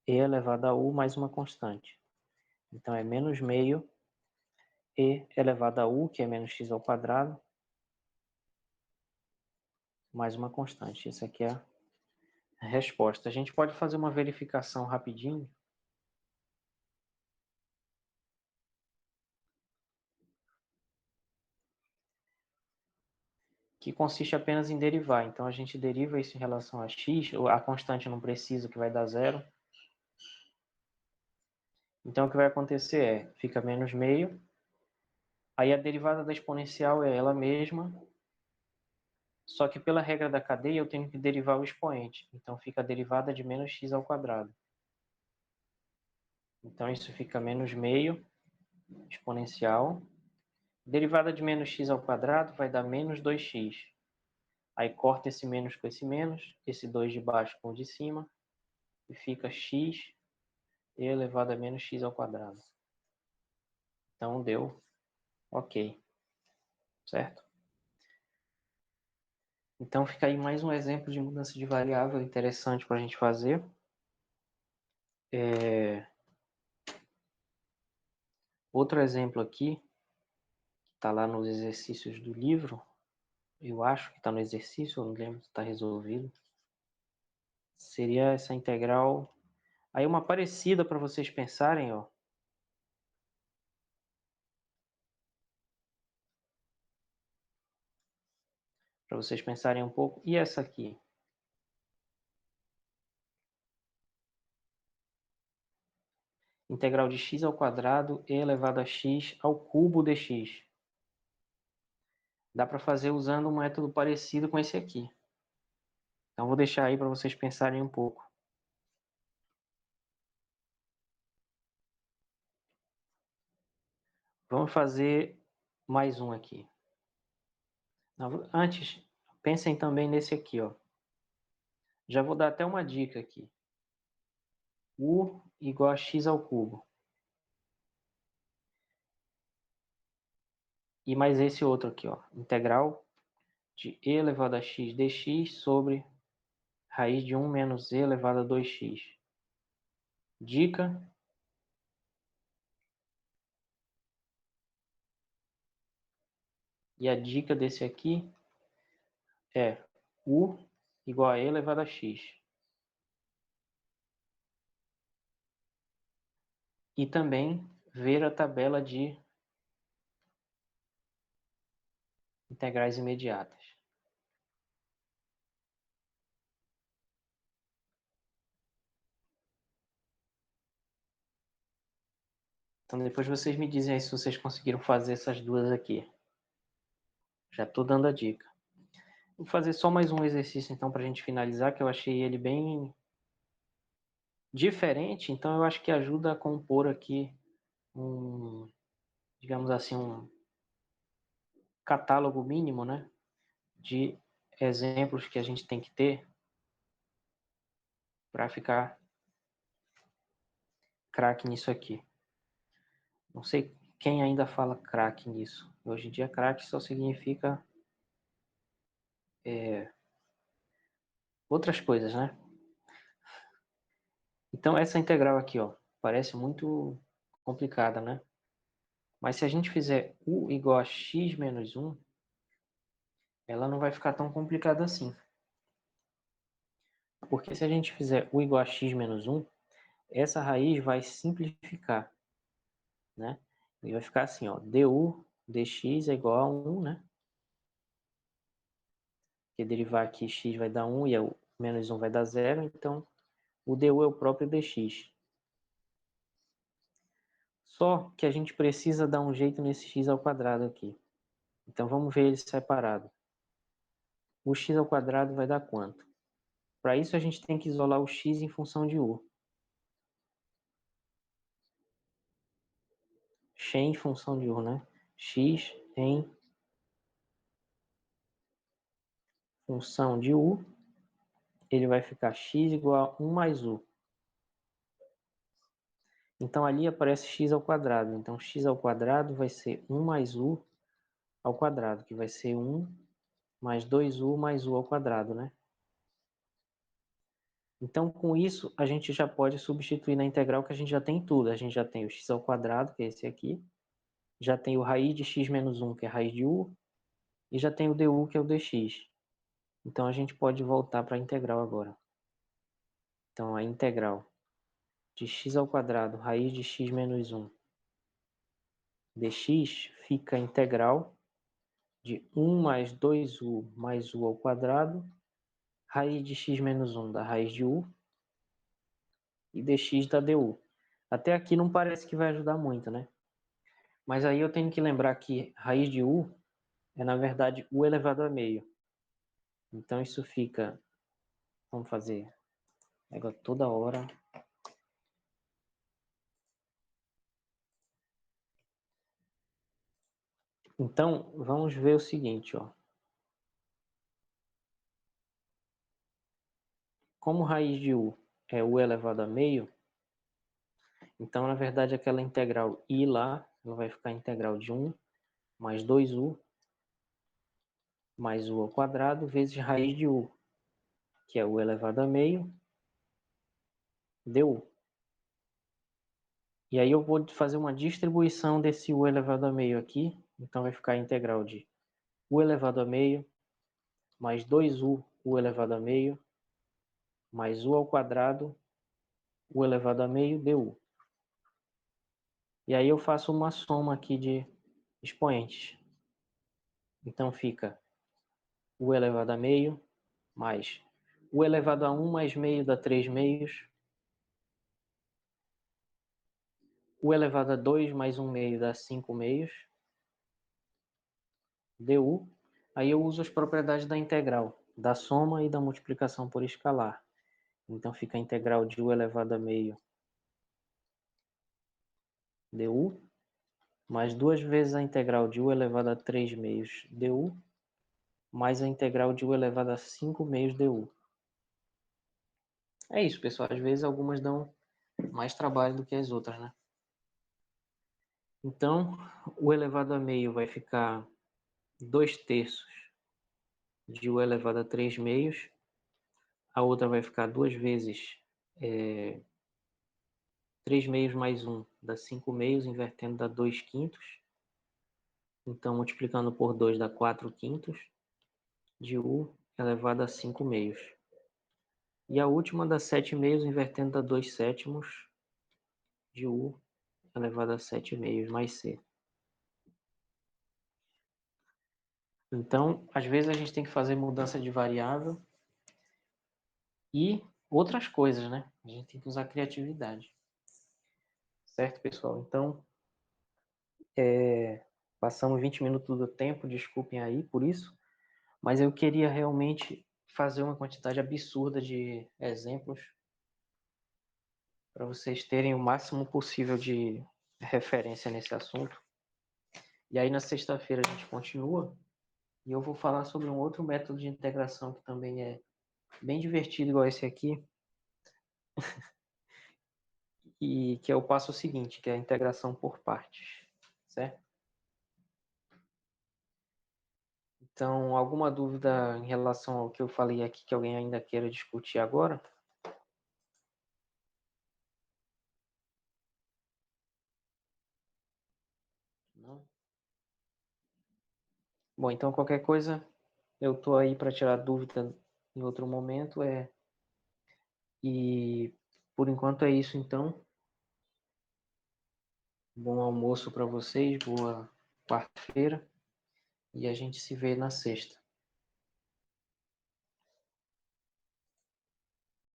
e elevado a u mais uma constante. Então, é menos meio e elevado a u, que é menos x ao quadrado, mais uma constante. Essa aqui é a resposta. A gente pode fazer uma verificação rapidinho. Que consiste apenas em derivar. Então, a gente deriva isso em relação a x, a constante não precisa, que vai dar zero. Então, o que vai acontecer é, fica menos meio, aí a derivada da exponencial é ela mesma, só que pela regra da cadeia eu tenho que derivar o expoente. Então, fica a derivada de menos x ao quadrado. Então, isso fica menos meio exponencial. Derivada de menos x ao quadrado vai dar menos 2x. Aí corta esse menos com esse 2 de baixo com o de cima, e fica x e elevado a menos x ao quadrado. Então, deu ok. Certo? Então, fica aí mais um exemplo de mudança de variável interessante para a gente fazer. Outro exemplo aqui, que está lá nos exercícios do livro, eu acho que está no exercício, eu não lembro se está resolvido, seria essa integral. Aí uma parecida para vocês pensarem, ó. Para vocês pensarem um pouco. E essa aqui? Integral de x ao quadrado e elevado a x ao cubo dx. Dá para fazer usando um método parecido com esse aqui. Então, vou deixar aí para vocês pensarem um pouco. Vamos fazer mais um aqui. Antes, pensem também nesse aqui, ó. Já vou dar até uma dica aqui. U igual a x ao cubo. E mais esse outro aqui, ó. Integral de e elevado a x dx sobre raiz de 1 menos e elevado a 2x. Dica. E a dica desse aqui é U igual a e elevado a x. E também ver a tabela de integrais imediatas. Então depois vocês me dizem aí se vocês conseguiram fazer essas duas aqui. Já estou dando a dica. Vou fazer só mais um exercício então para a gente finalizar, que eu achei ele bem diferente, então eu acho que ajuda a compor aqui digamos assim, um catálogo mínimo, né, de exemplos que a gente tem que ter para ficar craque nisso aqui. Não sei quem ainda fala craque nisso. Hoje em dia, craque só significa outras coisas, né? Então, essa integral aqui, ó, parece muito complicada, né? Mas se a gente fizer u igual a x menos 1, ela não vai ficar tão complicada assim. Porque se a gente fizer u igual a x menos 1, essa raiz vai simplificar, né? E vai ficar assim, ó, du dx é igual a 1, né? Porque derivar aqui x vai dar 1 e o menos 1 vai dar 0, então o du é o próprio dx. Só que a gente precisa dar um jeito nesse x ao quadrado aqui. Então vamos ver ele separado. O x ao quadrado vai dar quanto? Para isso a gente tem que isolar o x em função de u. X em função de u, né? X em função de u, ele vai ficar x igual a 1 mais u. Então ali aparece x ao quadrado. Então x ao quadrado vai ser 1 mais u ao quadrado, que vai ser 1 mais 2u mais u ao quadrado, né? Então, com isso, a gente já pode substituir na integral que a gente já tem tudo. A gente já tem o x ao quadrado, que é esse aqui. Já tem o raiz de x menos 1, que é a raiz de u. E já tem o du, que é o dx. Então, a gente pode voltar para a integral agora. Então, a integral de x ao quadrado, raiz de x menos 1, dx, fica a integral de 1 mais 2u mais u ao quadrado, raiz de x menos 1 da raiz de u, e dx da du. Até aqui não parece que vai ajudar muito, né? Mas aí eu tenho que lembrar que raiz de u é, na verdade, u elevado a meio. Então isso fica... Vamos fazer negócio toda hora. Então, vamos ver o seguinte, ó. Como raiz de u é u elevado a meio, então, na verdade, aquela integral i lá, ela vai ficar a integral de 1 mais 2u mais u ao quadrado vezes raiz de u, que é u elevado a meio, du. E aí eu vou fazer uma distribuição desse u elevado a meio aqui, então vai ficar a integral de u elevado a meio mais 2u, u elevado a meio, mais u ao quadrado, u elevado a meio, du. E aí eu faço uma soma aqui de expoentes. Então fica u elevado a meio mais u elevado a 1 mais meio dá 3 meios. U elevado a 2 mais 1 meio dá 5 meios. Du. Aí eu uso as propriedades da integral, da soma e da multiplicação por escalar. Então fica a integral de u elevado a meio du, mais 2 vezes a integral de u elevado a 3 meios du, mais a integral de u elevado a 5 meios du. É isso, pessoal. Às vezes algumas dão mais trabalho do que as outras, né? Então, o elevado a meio vai ficar 2/3 de u elevado a 3 meios. A outra vai ficar 2 vezes 3 meios mais 1 dá 5 meios, invertendo dá 2 quintos. Então, multiplicando por 2 dá 4 quintos de u elevado a 5 meios. E a última dá 7 meios, invertendo dá 2 sétimos de u elevado a 7 meios mais c. Então, às vezes a gente tem que fazer mudança de variável e outras coisas, né? A gente tem que usar criatividade. Certo, pessoal? Então, passamos 20 minutos do tempo, desculpem aí por isso, mas eu queria realmente fazer uma quantidade absurda de exemplos para vocês terem o máximo possível de referência nesse assunto. E aí na sexta-feira a gente continua e eu vou falar sobre um outro método de integração que também é bem divertido, igual esse aqui, e que é o passo seguinte, que é a integração por partes, certo? Então, alguma dúvida em relação ao que eu falei aqui que alguém ainda queira discutir agora? Não? Bom, então qualquer coisa eu estou aí para tirar dúvida em outro momento. E por enquanto é isso então. Bom almoço para vocês, boa quarta-feira e a gente se vê na sexta.